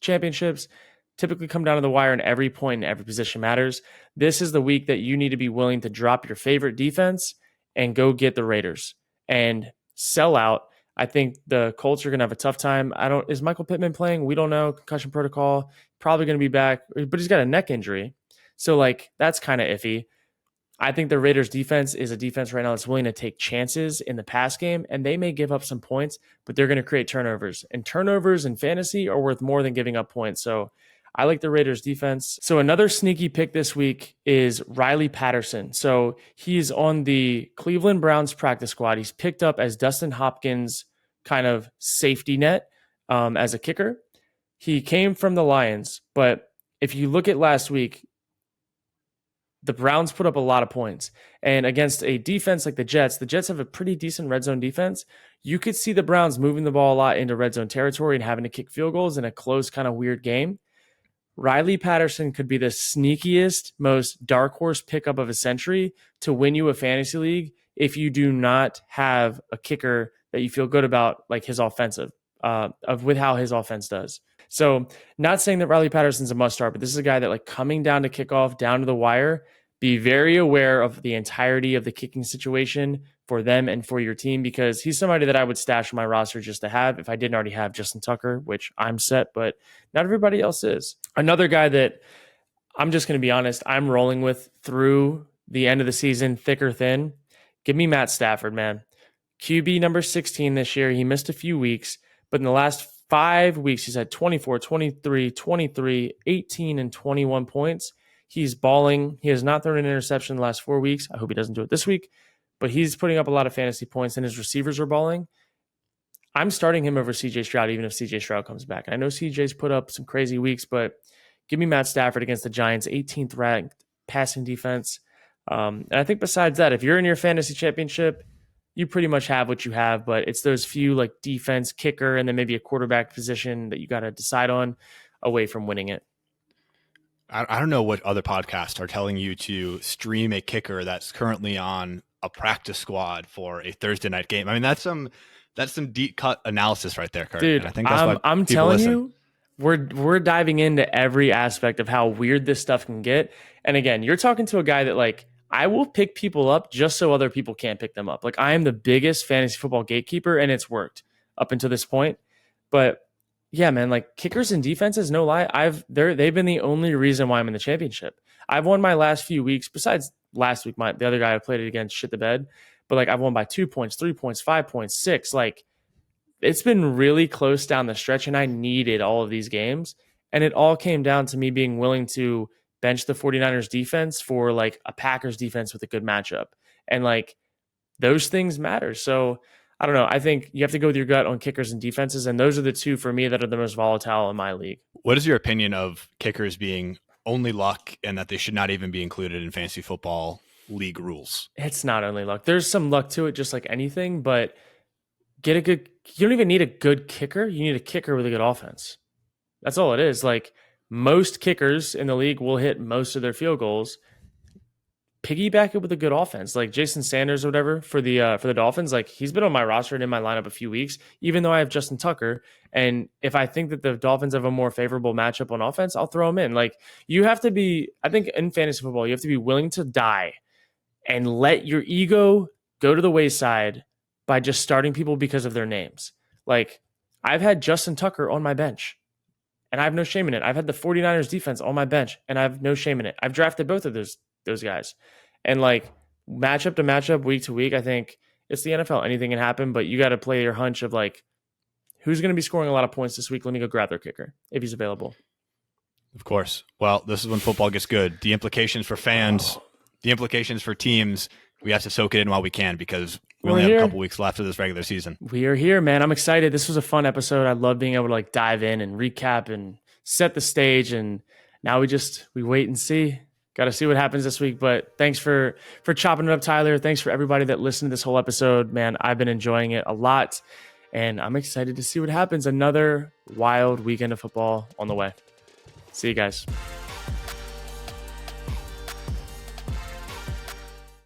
championships typically come down to the wire, and every point in every position matters. This is the week that you need to be willing to drop your favorite defense and go get the Raiders and sell out. I think the Colts are going to have a tough time. Is Michael Pittman playing? We don't know. Concussion protocol. Probably going to be back, but he's got a neck injury. So like, that's kind of iffy. I think the Raiders defense is a defense right now that's willing to take chances in the pass game, and they may give up some points, but they're going to create turnovers, and turnovers in fantasy are worth more than giving up points. So I like the Raiders defense. So another sneaky pick this week is Riley Patterson. So he's on the Cleveland Browns practice squad. He's picked up as Dustin Hopkins' kind of safety net as a kicker. He came from the Lions, but if you look at last week, the Browns put up a lot of points. And against a defense like the Jets have a pretty decent red zone defense. You could see the Browns moving the ball a lot into red zone territory and having to kick field goals in a close, kind of weird game. Riley Patterson could be the sneakiest, most dark horse pickup of a century to win you a fantasy league if you do not have a kicker that you feel good about, like his offensive, with how his offense does. So not saying that Riley Patterson's a must start, but this is a guy that, like, coming down to kickoff, down to the wire, be very aware of the entirety of the kicking situation for them and for your team, because he's somebody that I would stash on my roster just to have if I didn't already have Justin Tucker, which I'm set, but not everybody else is. Another guy that I'm just going to be honest, I'm rolling with through the end of the season, thick or thin. Give me Matt Stafford, man. QB number 16 this year. He missed a few weeks, but in the last 5 weeks, he's had 24, 23, 23, 18, and 21 points. He's balling. He has not thrown an interception in the last 4 weeks. I hope he doesn't do it this week, but he's putting up a lot of fantasy points, and his receivers are balling. I'm starting him over CJ Stroud, even if CJ Stroud comes back. I know CJ's put up some crazy weeks, but give me Matt Stafford against the Giants, 18th ranked passing defense. And I think besides that, if you're in your fantasy championship, you pretty much have what you have, but it's those few, like, defense, kicker, and then maybe a quarterback position that you got to decide on away from winning it. I don't know what other podcasts are telling you to stream a kicker that's currently on a practice squad for a Thursday night game. I mean, that's some deep cut analysis right there, Kurt. Dude, and I think that's why I'm telling you, we're diving into every aspect of how weird this stuff can get. And again, you're talking to a guy that, like, I will pick people up just so other people can't pick them up. Like, I am the biggest fantasy football gatekeeper, and it's worked. up until this point. But yeah, man, like kickers and defenses, no lie, they've been the only reason why I'm in the championship. I've won my last few weeks, besides last week, the other guy I played it against shit the bed. But like I've won by 2 points, 3 points, 5 points, 6. Like it's been really close down the stretch, and I needed all of these games. And it all came down to me being willing to bench the 49ers defense for like a Packers defense with a good matchup. And like those things matter. So I don't know. I think you have to go with your gut on kickers and defenses. And those are the two for me that are the most volatile in my league. What is your opinion of kickers being only luck and that they should not even be included in fantasy football league rules? It's not only luck. There's some luck to it, just like anything, but you don't even need a good kicker. You need a kicker with a good offense. That's all it is. Like most kickers in the league will hit most of their field goals. Piggyback it with a good offense, like Jason Sanders or whatever for the Dolphins. Like he's been on my roster and in my lineup a few weeks, even though I have Justin Tucker. And if I think that the Dolphins have a more favorable matchup on offense, I'll throw him in. Like you have to be, I think in fantasy football, you have to be willing to die and let your ego go to the wayside by just starting people because of their names. Like I've had Justin Tucker on my bench and I have no shame in it. I've had the 49ers defense on my bench and I have no shame in it. I've drafted both of those guys. And like matchup to matchup, week to week, I think it's the NFL. Anything can happen, but you got to play your hunch of like, who's going to be scoring a lot of points this week? Let me go grab their kicker if he's available. Of course. Well, this is when football gets good. The implications for fans, the implications for teams, we have to soak it in while we can because we only have a couple weeks left of this regular season. We are here, man. I'm excited. This was a fun episode. I love being able to like dive in and recap and set the stage. And now we wait and see. Got to see what happens this week. But thanks for chopping it up, Tyler. Thanks for everybody that listened to this whole episode, man. I've been enjoying it a lot, and I'm excited to see what happens. Another wild weekend of football on the way. See you guys.